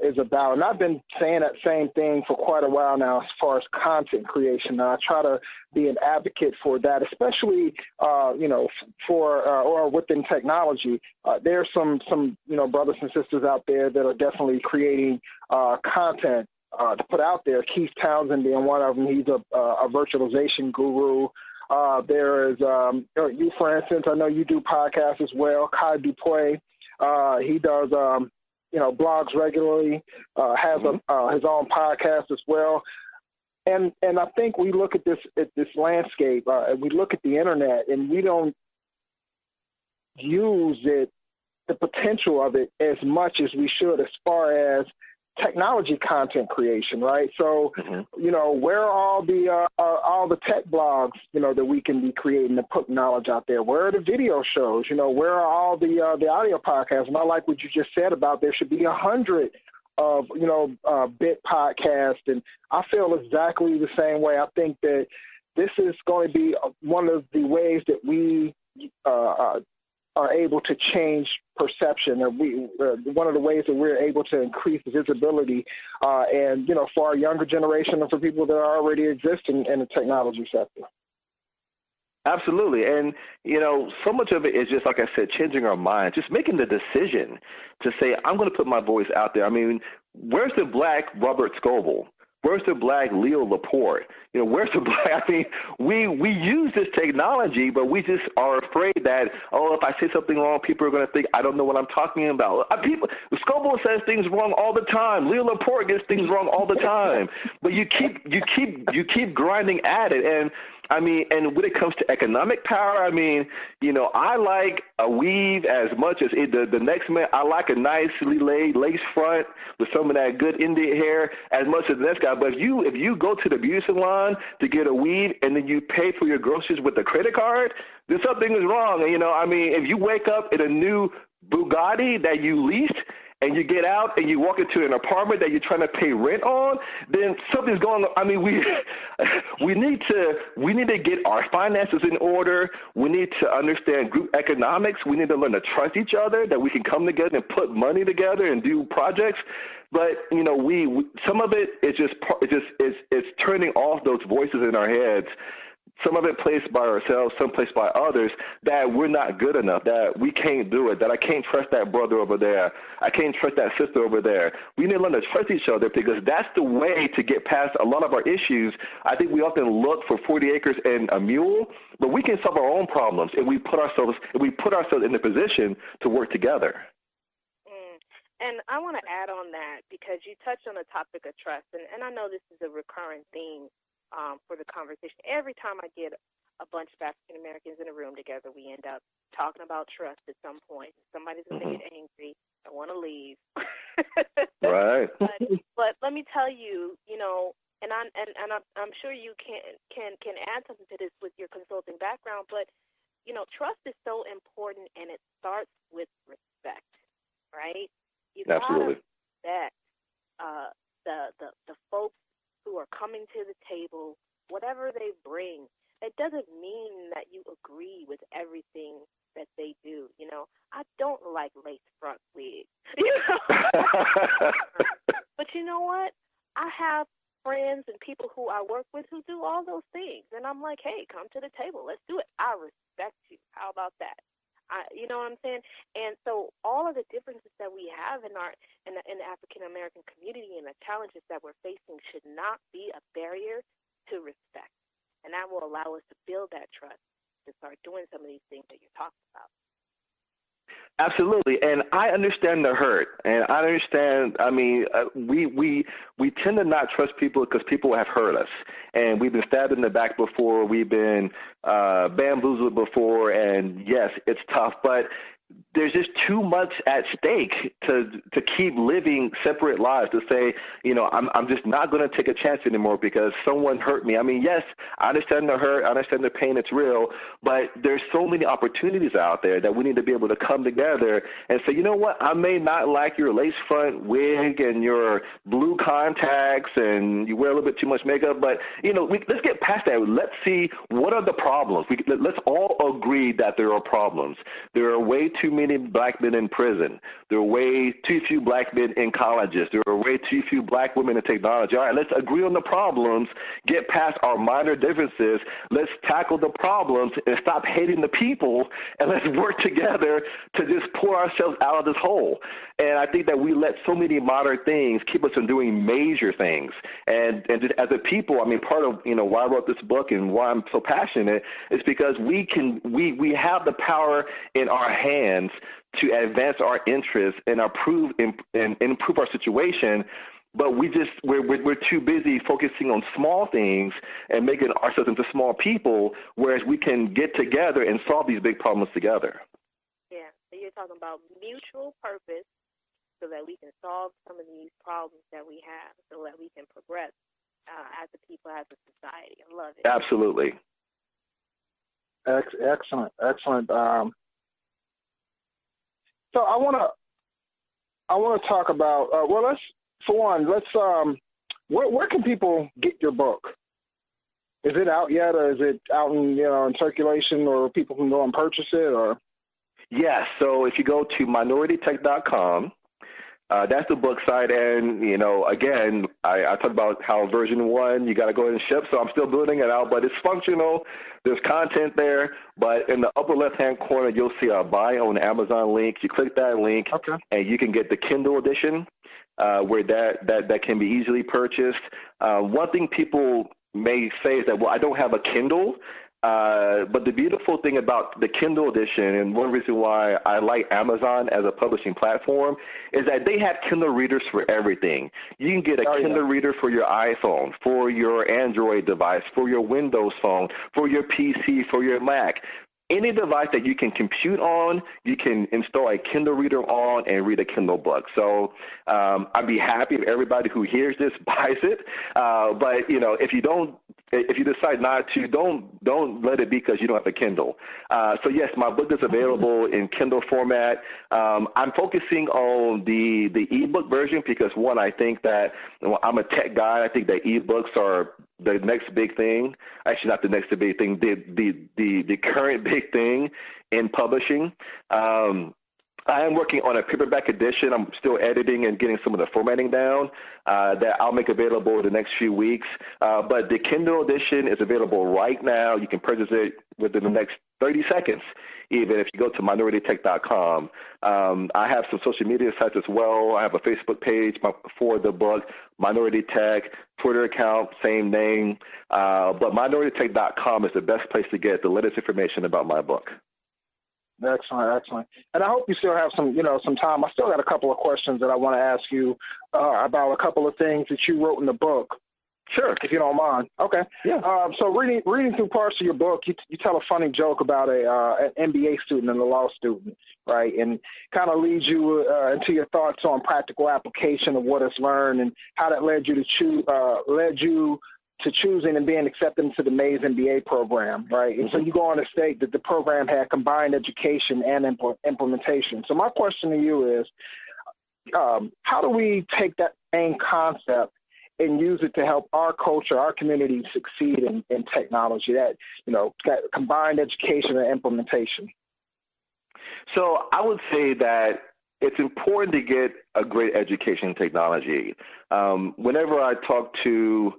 is about. And I've been saying that same thing for quite a while now as far as content creation. I try to be an advocate for that, especially, for or within technology. There's some brothers and sisters out there that are definitely creating content to put out there. Keith Townsend being one of them. He's a virtualization guru. There is you, for instance. I know you do podcasts as well. Kai Dupuy, he does blogs regularly. Has his own podcast as well. And I think we look at this landscape, and we look at the internet, and we don't use the potential of it as much as we should, as far as technology content creation, right? So, where are all the tech blogs, that we can be creating to put knowledge out there? Where are the video shows? Where are all the audio podcasts? And I like what you just said about there should be 100 of, bit podcasts. And I feel exactly the same way. I think that this is going to be one of the ways that we are able to change perception, or one of the ways that we're able to increase visibility, and for our younger generation and for people that are already existing in the technology sector. Absolutely. And, so much of it is just, like I said, changing our minds, just making the decision to say, I'm going to put my voice out there. I mean, where's the Black Robert Scoble? Where's the Black Leo Laporte? Where's the Black? I mean, we use this technology, but we just are afraid that, if I say something wrong, people are going to think I don't know what I'm talking about. Scoble says things wrong all the time. Leo Laporte gets things wrong all the time. But you keep grinding at it. And I mean, and when it comes to economic power, I mean, I like a weave as much as the next man. I like a nicely laid lace front with some of that good Indian hair as much as the next guy. But if you go to the beauty salon to get a weave and then you pay for your groceries with a credit card, then something is wrong. I mean, if you wake up in a new Bugatti that you leased, and you get out and you walk into an apartment that you're trying to pay rent on, then something's going on. I mean, we need to get our finances in order. We need to understand group economics. We need to learn to trust each other, that we can come together and put money together and do projects. But we some of it is it's turning off those voices in our heads. Some of it placed by ourselves, some placed by others, that we're not good enough, that we can't do it, that I can't trust that brother over there, I can't trust that sister over there. We need to learn to trust each other, because that's the way to get past a lot of our issues. I think we often look for 40 acres and a mule, but we can solve our own problems if we put ourselves in the position to work together. And I want to add on that, because you touched on the topic of trust, and I know this is a recurring theme for the conversation. Every time I get a bunch of African Americans in a room together, we end up talking about trust at some point. Somebody's going to get angry. I want to leave. Right. But let me tell you, and I'm sure you can add something to this with your consulting background. But trust is so important, and it starts with respect, right? You gotta respect the folks who are coming to the table, whatever they bring. It doesn't mean that you agree with everything that they do. I don't like lace front wigs. But you know what? I have friends and people who I work with who do all those things, and I'm like, hey, come to the table, let's do it. I respect you. How about that? You know what I'm saying? And so all of the differences that we have in the African American community and the challenges that we're facing should not be a barrier to respect. And that will allow us to build that trust to start doing some of these things that you're talking about. Absolutely, and I understand the hurt, and I understand. I mean, we tend to not trust people because people have hurt us, and we've been stabbed in the back before, we've been bamboozled before, and yes, it's tough, but there's just too much at stake to keep living separate lives, to say, you know, I'm just not going to take a chance anymore because someone hurt me. I mean, yes, I understand the hurt, I understand the pain, it's real, but there's so many opportunities out there that we need to be able to come together and say, you know what, I may not like your lace front wig and your blue contacts and you wear a little bit too much makeup, but, you know, let's get past that. Let's see what are the problems. Let's all agree that there are problems. There are way too many black men in prison. There are way too few black men in colleges. There are way too few black women in technology. All right, let's agree on the problems, get past our minor differences. Let's tackle the problems and stop hating the people, and let's work together to just pull ourselves out of this hole. And I think that we let so many modern things keep us from doing major things. And just as a people, I mean, part of, you know, why I wrote this book and why I'm so passionate is because we have the power in our hands to advance our interests and improve our situation, but we're too busy focusing on small things and making ourselves into small people, whereas we can get together and solve these big problems together. Yeah, so you're talking about mutual purpose so that we can solve some of these problems that we have, so that we can progress as a people, as a society. I love it. Absolutely. Excellent. So I want to talk about where can people get your book? Is it out yet, or is it out in circulation, or people can go and purchase it? Or yes. So if you go to minoritytech.com, that's the book site, and again, I talked about how version 1 you got to go ahead and ship. So I'm still building it out, but it's functional. There's content there, but in the upper left-hand corner, you'll see a buy on Amazon link. You click that link, and you can get the Kindle edition, where that can be easily purchased. One thing people may say is that, well, I don't have a Kindle. But the beautiful thing about the Kindle edition, and one reason why I like Amazon as a publishing platform, is that they have Kindle readers for everything. You can get a Kindle reader for your iPhone, for your Android device, for your Windows phone, for your PC, for your Mac. Any device that you can compute on, you can install a Kindle reader on and read a Kindle book. So I'd be happy if everybody who hears this buys it. But if you decide not to, don't let it be because you don't have a Kindle. So yes, my book is available in Kindle format. I'm focusing on the ebook version because, one, I think that I'm a tech guy. I think that ebooks are the next big thing. Actually, not the next big thing. The current big thing in publishing. I am working on a paperback edition. I'm still editing and getting some of the formatting down that I'll make available the next few weeks. But the Kindle edition is available right now. You can purchase it within the next 30 seconds, even if you go to minoritytech.com. I have some social media sites as well. I have a Facebook page for the book, Minority Tech, Twitter account, same name. But minoritytech.com is the best place to get the latest information about my book. Excellent. And I hope you still have some time. I still got a couple of questions that I want to ask you about a couple of things that you wrote in the book. Sure. If you don't mind. Okay. Yeah. So reading through parts of your book, you tell a funny joke about an MBA student and a law student, right? And kind of leads you into your thoughts on practical application of what is learned and how that led you to choosing and being accepted into the Mays MBA program, right? And so you go on to state that the program had combined education and implementation. So my question to you is, how do we take that same concept and use it to help our culture, our community succeed in technology, that combined education and implementation? So I would say that it's important to get a great education in technology. Whenever I talk to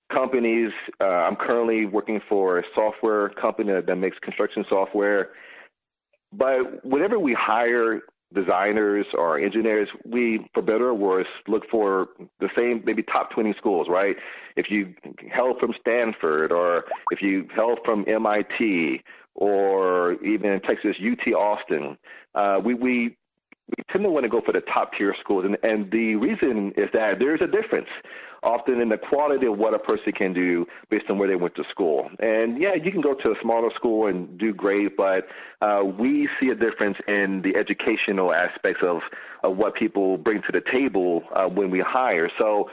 companies, I'm currently working for a software company that makes construction software. But whenever we hire designers or engineers, we, for better or worse, look for the same, maybe top 20 schools, right? If you hail from Stanford, or if you hail from MIT, or even in Texas, UT Austin, we tend to want to go for the top tier schools. And the reason is that there's a difference often in the quality of what a person can do based on where they went to school. And yeah, you can go to a smaller school and do great, but we see a difference in the educational aspects of what people bring to the table when we hire. So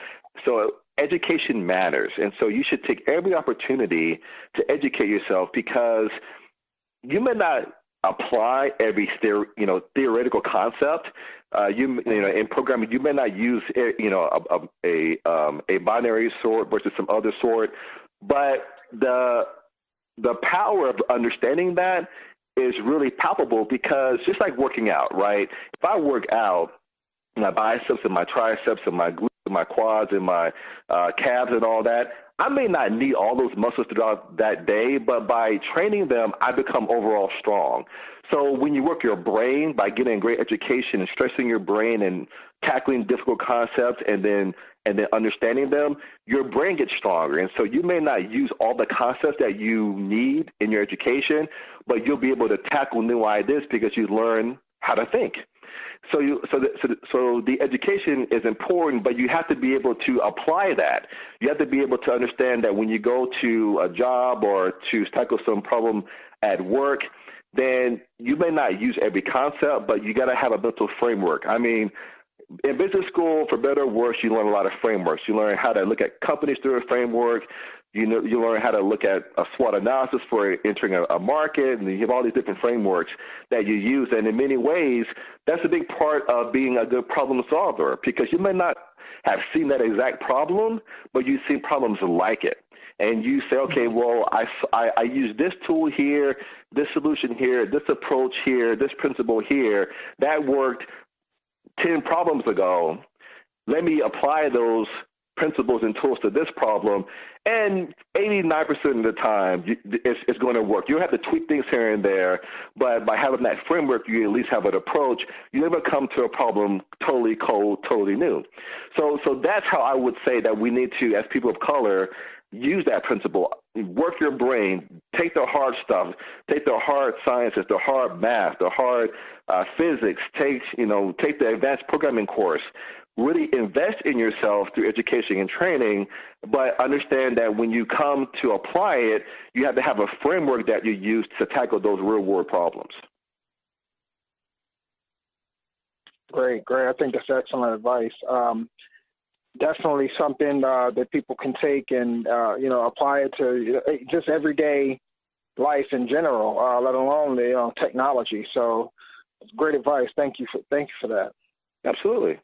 education matters. And so you should take every opportunity to educate yourself, because you may not apply every theoretical concept. In programming, you may not use a binary sort versus some other sort, but the power of understanding that is really palpable, because just like working out, right? If I work out my biceps and my triceps and my glutes and my quads and my calves and all that, I may not need all those muscles throughout that day, but by training them, I become overall strong. So when you work your brain by getting great education and stressing your brain and tackling difficult concepts and then understanding them, your brain gets stronger. And so you may not use all the concepts that you need in your education, but you'll be able to tackle new ideas because you learn how to think. So the education is important, but you have to be able to apply that. You have to be able to understand that when you go to a job or to tackle some problem at work, then you may not use every concept, but you got to have a mental framework. I mean, in business school, for better or worse, you learn a lot of frameworks. You learn how to look at companies through a framework. You learn how to look at a SWOT analysis for entering a market, and you have all these different frameworks that you use. And in many ways, that's a big part of being a good problem solver, because you may not have seen that exact problem, but you've seen problems like it. And you say, okay, well, I use this tool here, this solution here, this approach here, this principle here. That worked 10 problems ago. Let me apply those principles and tools to this problem, and 89% of the time it's going to work. You have to tweak things here and there, but by having that framework, you at least have an approach. You never come to a problem totally cold, totally new. So that's how I would say that we need to, as people of color, use that principle. Work your brain. Take the hard stuff. Take the hard sciences, the hard math, the hard physics. Take the advanced programming course. Really invest in yourself through education and training, but understand that when you come to apply it, you have to have a framework that you use to tackle those real-world problems. Great. I think that's excellent advice. Definitely something that people can take and apply it to just everyday life in general, let alone technology. So, great advice. Thank you for that. Absolutely.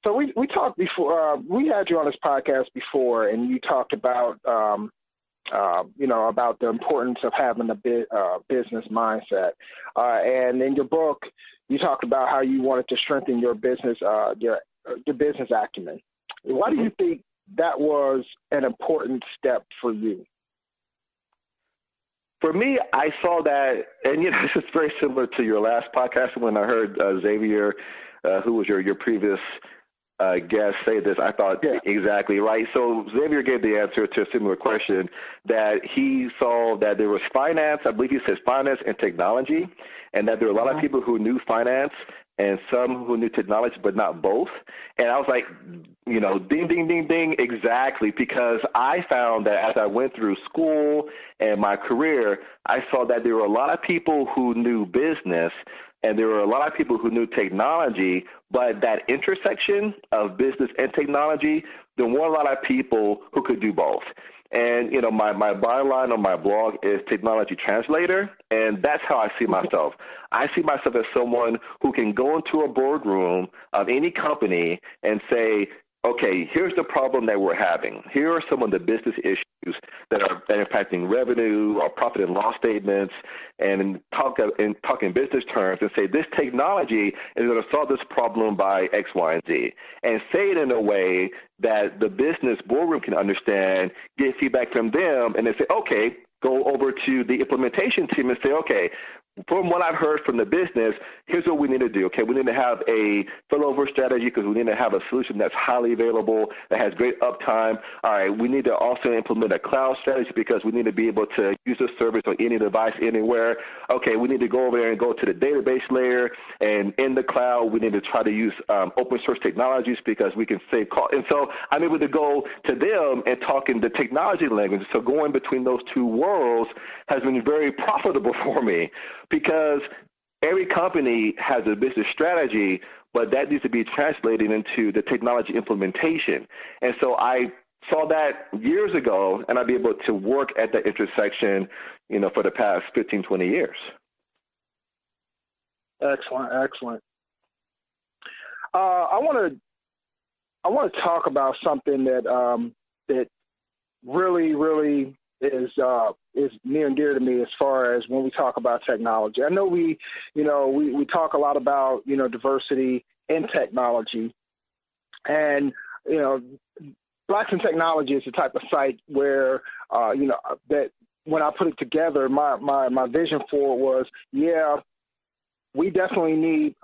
So we talked before. We had you on this podcast before, and you talked about about the importance of having a business mindset. And in your book, you talked about how you wanted to strengthen your business business acumen. Why do you think that was an important step for you? For me, I saw that, and this is very similar to your last podcast when I heard Xavier, who was your previous guest, say this. I thought exactly right. So Xavier gave the answer to a similar question, that he saw that there was finance, I believe he says finance and technology, and that there were a lot of people who knew finance and some who knew technology, but not both. And I was like, ding, ding, ding, ding, exactly, because I found that as I went through school and my career, I saw that there were a lot of people who knew business and there were a lot of people who knew technology, but that intersection of business and technology, there weren't a lot of people who could do both. And, my byline on my blog is technology translator, and that's how I see myself. I see myself as someone who can go into a boardroom of any company and say, okay, here's the problem that we're having. Here are some of the business issues that are impacting revenue or profit and loss statements, and talk in business terms and say this technology is going to solve this problem by X, Y, and Z, and say it in a way that the business boardroom can understand, get feedback from them, and then say, okay, go over to the implementation team and say, okay, from what I've heard from the business, here's what we need to do. Okay, we need to have a failover strategy because we need to have a solution that's highly available, that has great uptime. All right, we need to also implement a cloud strategy because we need to be able to use the service on any device anywhere. Okay, we need to go over there and go to the database layer, and in the cloud, we need to try to use open source technologies because we can save cost. And so I'm able to go to them and talk in the technology language. So going between those two worlds has been very profitable for me, because every company has a business strategy, but that needs to be translated into the technology implementation. And so I saw that years ago, and I've been able to work at that intersection, for the past 15, 20 years. Excellent, excellent. I want to talk about something that really is near and dear to me as far as when we talk about technology. I know we talk a lot about, diversity in technology, and, Blacks in Technology is the type of site where, that when I put it together, my vision for it was, we definitely need,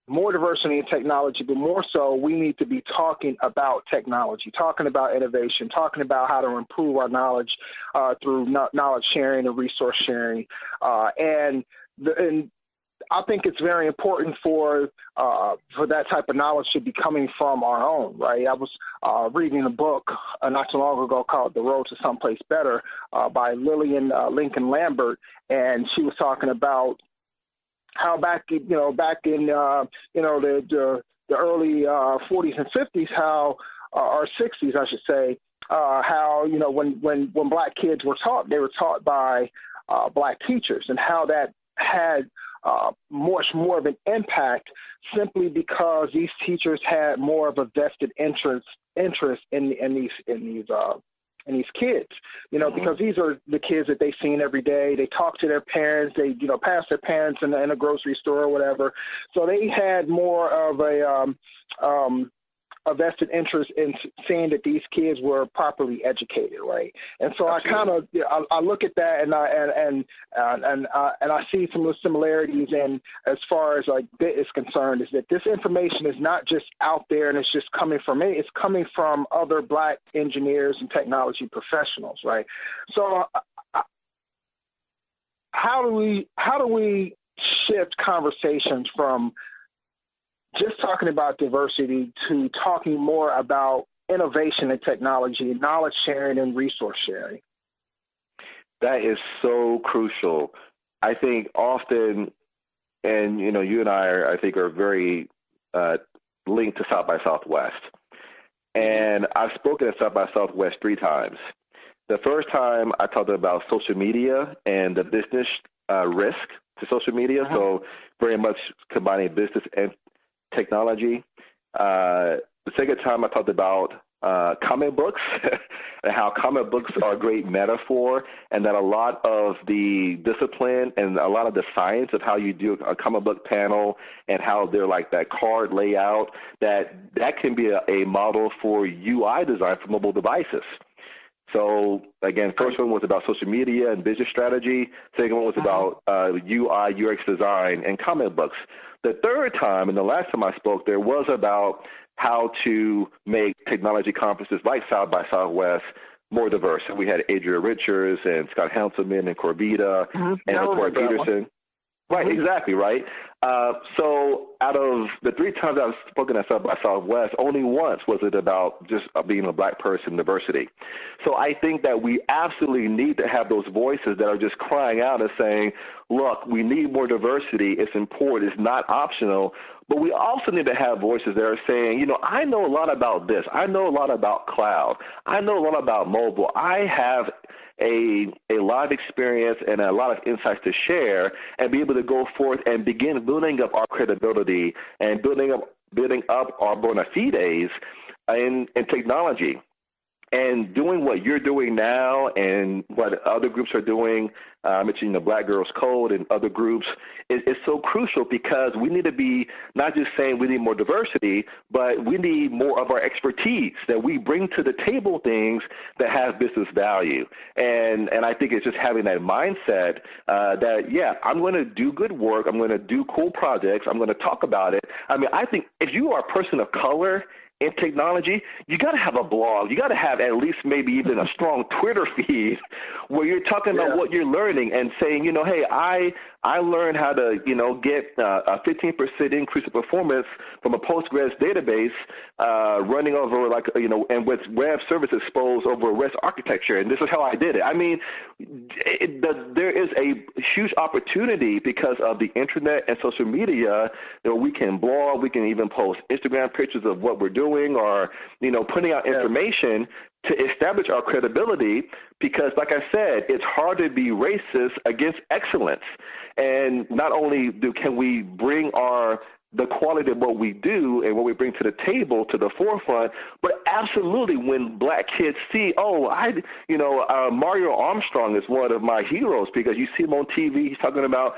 more diversity in technology, but more so we need to be talking about technology, talking about innovation, talking about how to improve our knowledge through knowledge sharing and resource sharing. And I think it's very important for that type of knowledge to be coming from our own, right? I was reading a book not too long ago called The Road to Someplace Better by Lillian Lincoln Lambert, and she was talking about how back in the early 40s and 50s, how or 60s, I should say, how when Black kids were taught, they were taught by Black teachers, and how that had much more of an impact simply because these teachers had more of a vested interest in these kids, because these are the kids that they've seen every day. They talk to their parents. They, pass their parents in a grocery store or whatever. So they had more of a vested interest in seeing that these kids were properly educated, right? And so Absolutely. I look at that and I see some of the similarities. And as far as like BIT is concerned, is that this information is not just out there and it's just coming from me. It's coming from other Black engineers and technology professionals, right? So how do we shift conversations from just talking about diversity to talking more about innovation and technology, knowledge sharing and resource sharing? That is so crucial. I think often, and you and I are very linked to South by Southwest. And I've spoken at South by Southwest 3 times. The first time I talked about social media and the business risk to social media. So very much combining business and technology. The second time I talked about comic books and how comic books are a great metaphor, and that a lot of the discipline and a lot of the science of how you do a comic book panel and how they're like that card layout, that can be a model for UI design for mobile devices. So, again, first one was about social media and business strategy. Second one was about UI, UX design and comic books. The third time, and the last time I spoke, there was about how to make technology conferences like South by Southwest more diverse. And we had Adria Richards and Scott Hanselman and Corbita and LaToya Peterson. Right, exactly, right. So out of the 3 times I've spoken at South by Southwest, only once was it about just being a Black person, diversity. So I think that we absolutely need to have those voices that are just crying out and saying, look, we need more diversity. It's important. It's not optional. But we also need to have voices that are saying, I know a lot about this. I know a lot about cloud. I know a lot about mobile. I have a lot of experience and a lot of insights to share, and be able to go forth and begin building up our credibility and building up our bona fides in technology. And doing what you're doing now and what other groups are doing, I mentioned the Black Girls Code and other groups, is so crucial because we need to be not just saying we need more diversity, but we need more of our expertise that we bring to the table, things that have business value. And I think it's just having that mindset that, yeah, I'm going to do good work. I'm going to do cool projects. I'm going to talk about it. I mean, I think if you are a person of color in technology, you got to have a blog. You got to have at least maybe even a strong Twitter feed where you're talking about what you're learning and saying, hey, I learned how to, get a 15% increase in performance from a Postgres database running over and with web service exposed over REST architecture. And this is how I did it. I mean, there is a huge opportunity because of the internet and social media that we can blog, we can even post Instagram pictures of what we're doing or, putting out information to establish our credibility because, like I said, it's hard to be racist against excellence. And not only can we bring the quality of what we do and what we bring to the table to the forefront, but absolutely when Black kids see, Mario Armstrong is one of my heroes because you see him on TV, he's talking about,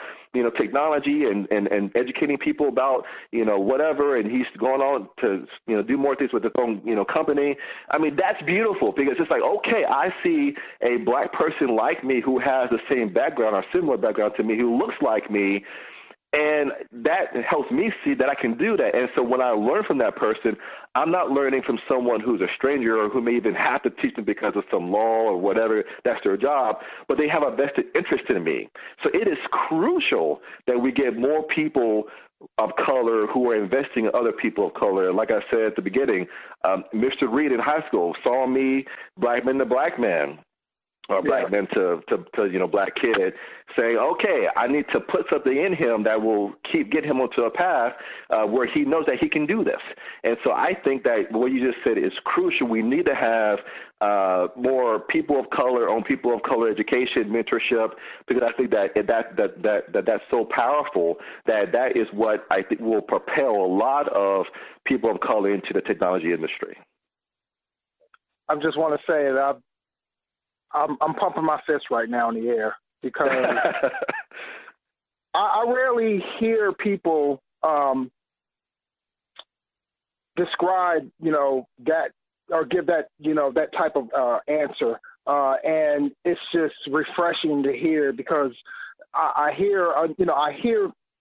technology and educating people about, whatever, and he's going on to, do more things with his own, company. I mean, that's beautiful because it's like, okay, I see a Black person like me who has the same background or similar background to me, who looks like me. And that helps me see that I can do that. And so when I learn from that person, I'm not learning from someone who's a stranger or who may even have to teach them because of some law or whatever, that's their job, but they have a vested interest in me. So it is crucial that we get more people of color who are investing in other people of color. Like I said at the beginning, Mr. Reed in high school saw me, black man to black man. Or black man to black kid, saying, okay, I need to put something in him that will get him onto a path where he knows that he can do this. And so I think that what you just said is crucial. We need to have more people of color on people of color education, mentorship, because I think that's so powerful that is what I think will propel a lot of people of color into the technology industry. I just want to say that I'm pumping my fist right now in the air because I rarely hear people describe, that or give that, that type of answer. And it's just refreshing to hear because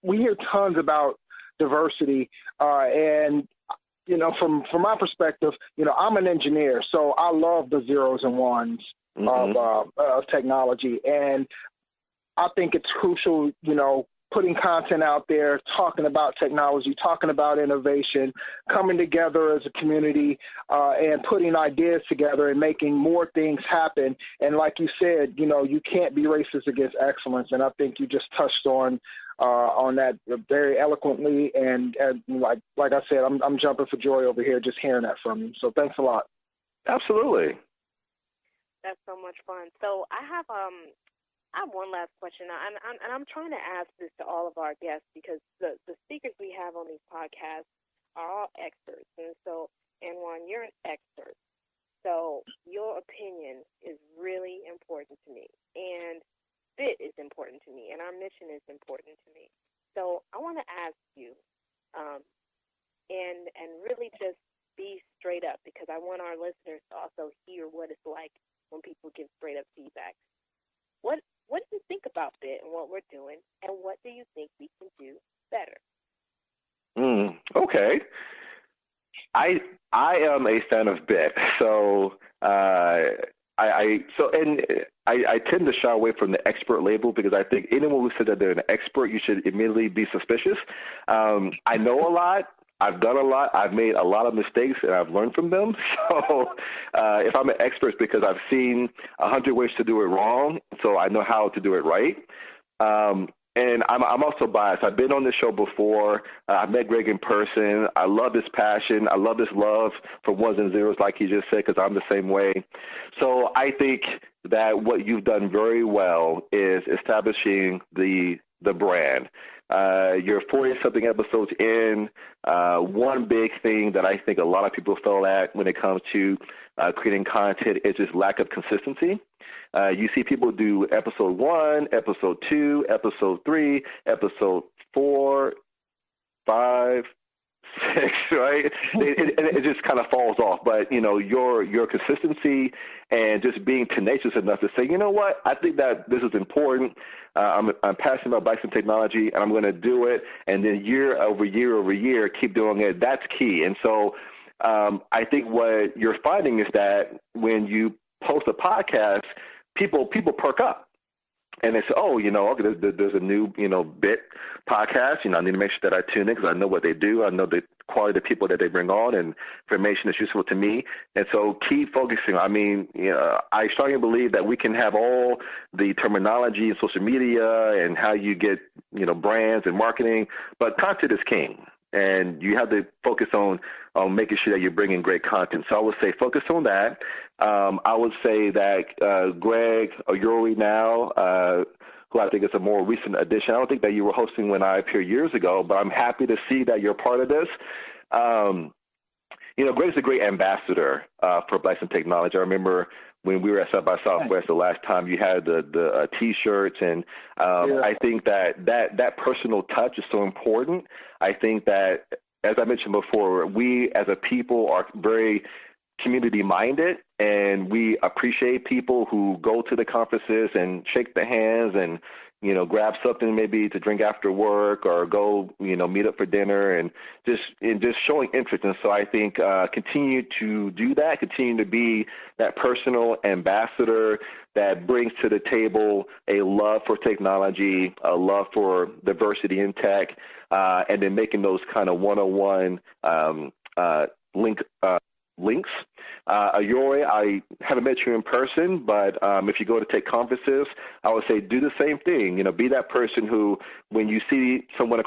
we hear tons about diversity and from my perspective, I'm an engineer, so I love the zeros and ones of technology. And I think it's crucial, putting content out there, talking about technology, talking about innovation, coming together as a community and putting ideas together and making more things happen. And like you said, you can't be racist against excellence. And I think you just touched on that very eloquently. And like I said, I'm jumping for joy over here just hearing that from you. So thanks a lot. Absolutely. That's so much fun. So I have one last question, and I'm trying to ask this to all of our guests because the speakers we have on these podcasts are all experts. And so, Anjuan, you're an expert. So your opinion is really important to me, and fit is important to me, and our mission is important to me. So I want to ask you, and really just be straight up because I want our listeners to also hear what it's like when people give straight up feedback. What do you think about BIT and what we're doing, and what do you think we can do better? Okay. I am a fan of BIT, so I tend to shy away from the expert label because I think anyone who says that they're an expert, you should immediately be suspicious. I know a lot. I've done a lot. I've made a lot of mistakes, and I've learned from them. So if I'm an expert, it's because I've seen 100 ways to do it wrong, so I know how to do it right. And I'm also biased. I've been on this show before. I've met Greg in person. I love his passion. I love his love for ones and zeros, like he just said, because I'm the same way. So I think that what you've done very well is establishing the brand, You're 40-something episodes in. One big thing that I think a lot of people fail at when it comes to creating content is just lack of consistency. You see people do episode 1, episode 2, episode 3, episode 4, 5, 6, right? It just kind of falls off. But, your consistency and just being tenacious enough to say, you know what, I think that this is important. I'm passionate about bikes and technology, and I'm going to do it. And then year over year over year, keep doing it. That's key. And so I think what you're finding is that when you post a podcast, people perk up. And they say, okay, there's a new, bit podcast. I need to make sure that I tune in because I know what they do. I know the quality of the people that they bring on and information that's useful to me. And so keep focusing. I strongly believe that we can have all the terminology and social media and how you get, brands and marketing, but content is king. And you have to focus on making sure that you're bringing great content. So I would say focus on that. I would say that Greg Ayori now, who I think is a more recent addition, I don't think that you were hosting when I appeared years ago, but I'm happy to see that you're part of this. Greg's a great ambassador for Bikes and Technology. I remember when we were at South by Southwest the last time, you had the T-shirts, and I think that personal touch is so important. I think that, as I mentioned before, we as a people are very community-minded, and we appreciate people who go to the conferences and shake the hands and, grab something maybe to drink after work or go, meet up for dinner and just showing interest. And so I think continue to do that, continue to be that personal ambassador that brings to the table a love for technology, a love for diversity in tech, and then making those kind of one-on-one links. Ayori, I haven't met you in person, but if you go to take conferences, I would say do the same thing. Be that person who, when someone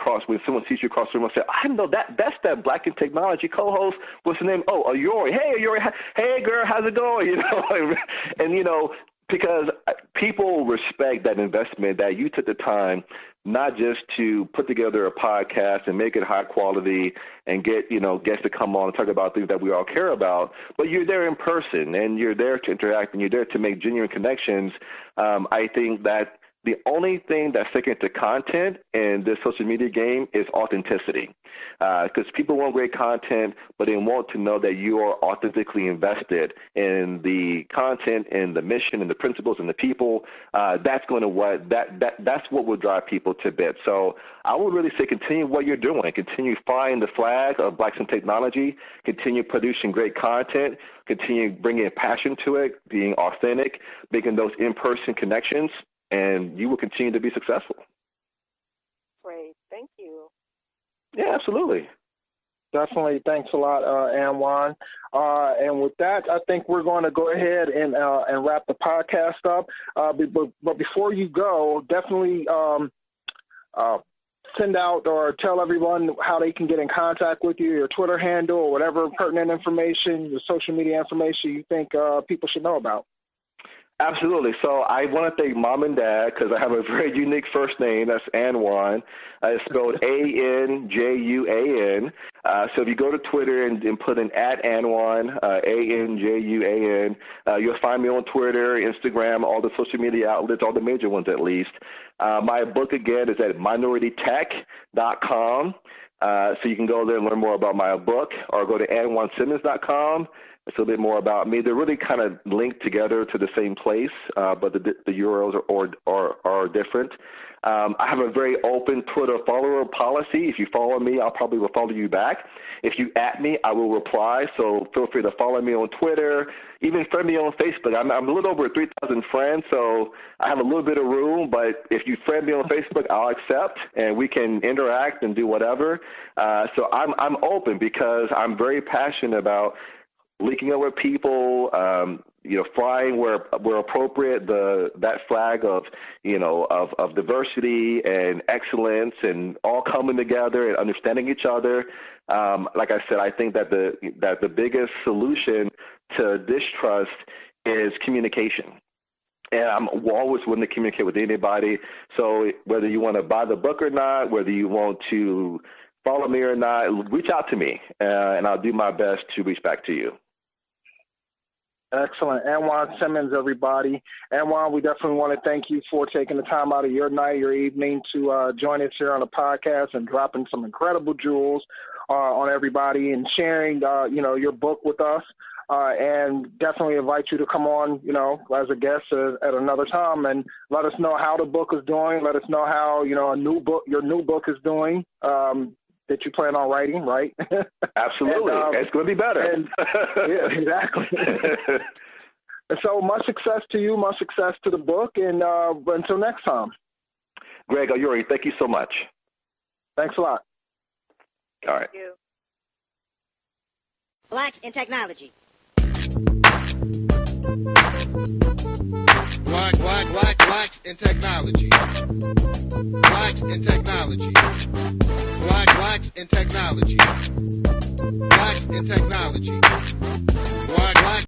sees you across the room, will say, I know that's that Black and Technology co-host. What's the name? Oh, Ayori. Hey, Ayori. Hey, girl, how's it going? And because people respect that investment, that you took the time not just to put together a podcast and make it high quality and get, guests to come on and talk about things that we all care about, but you're there in person and you're there to interact and you're there to make genuine connections. I think that the only thing that's second to content in this social media game is authenticity, because people want great content, but they want to know that you are authentically invested in the content and the mission and the principles and the people. That's what will drive people to bits. So I would really say continue what you're doing, continue flying the flag of Blacks in Technology, continue producing great content, continue bringing passion to it, being authentic, making those in-person connections, and you will continue to be successful. Great. Thank you. Yeah, absolutely. Definitely. Thanks a lot, Anjuan. And with that, I think we're going to go ahead and wrap the podcast up. But before you go, definitely send out or tell everyone how they can get in contact with you, your Twitter handle, or whatever pertinent information, your social media information you think people should know about. Absolutely. So I want to thank Mom and Dad because I have a very unique first name. That's Anjuan. It's spelled Anjuan. So if you go to Twitter and put in @Anjuan, Anjuan, you'll find me on Twitter, Instagram, all the social media outlets, all the major ones at least. My book, again, is at minoritytech.com. So you can go there and learn more about my book, or go to AnjuanSimmons.com. It's a bit more about me. They're really kind of linked together to the same place, but the URLs are different. I have a very open Twitter follower policy. If you follow me, I'll probably will follow you back. If you @ me, I will reply. So feel free to follow me on Twitter, even friend me on Facebook. I'm a little over 3,000 friends, so I have a little bit of room. But if you friend me on Facebook, I'll accept, and we can interact and do whatever. So I'm open because I'm very passionate about linking up with people, flying where appropriate, that flag of diversity and excellence and all coming together and understanding each other. Like I said, I think that the biggest solution to distrust is communication. And I'm always willing to communicate with anybody. So whether you want to buy the book or not, whether you want to follow me or not, reach out to me, and I'll do my best to reach back to you. Excellent. Anjuan Simmons, everybody. Anjuan, we definitely want to thank you for taking the time out of your night, your evening to join us here on the podcast and dropping some incredible jewels on everybody and sharing, your book with us. And definitely invite you to come on, as a guest at another time and let us know how the book is doing. Let us know how, your new book is doing that you plan on writing, right? Absolutely. And, it's going to be better. Yeah, exactly. And so much success to you, much success to the book. And until next time. Greg Ayori, thank you so much. Thanks a lot. All right. Thank you. Blacks in Technology. Blacks in technology. Blacks in technology. Blacks in technology. Blacks in technology. Black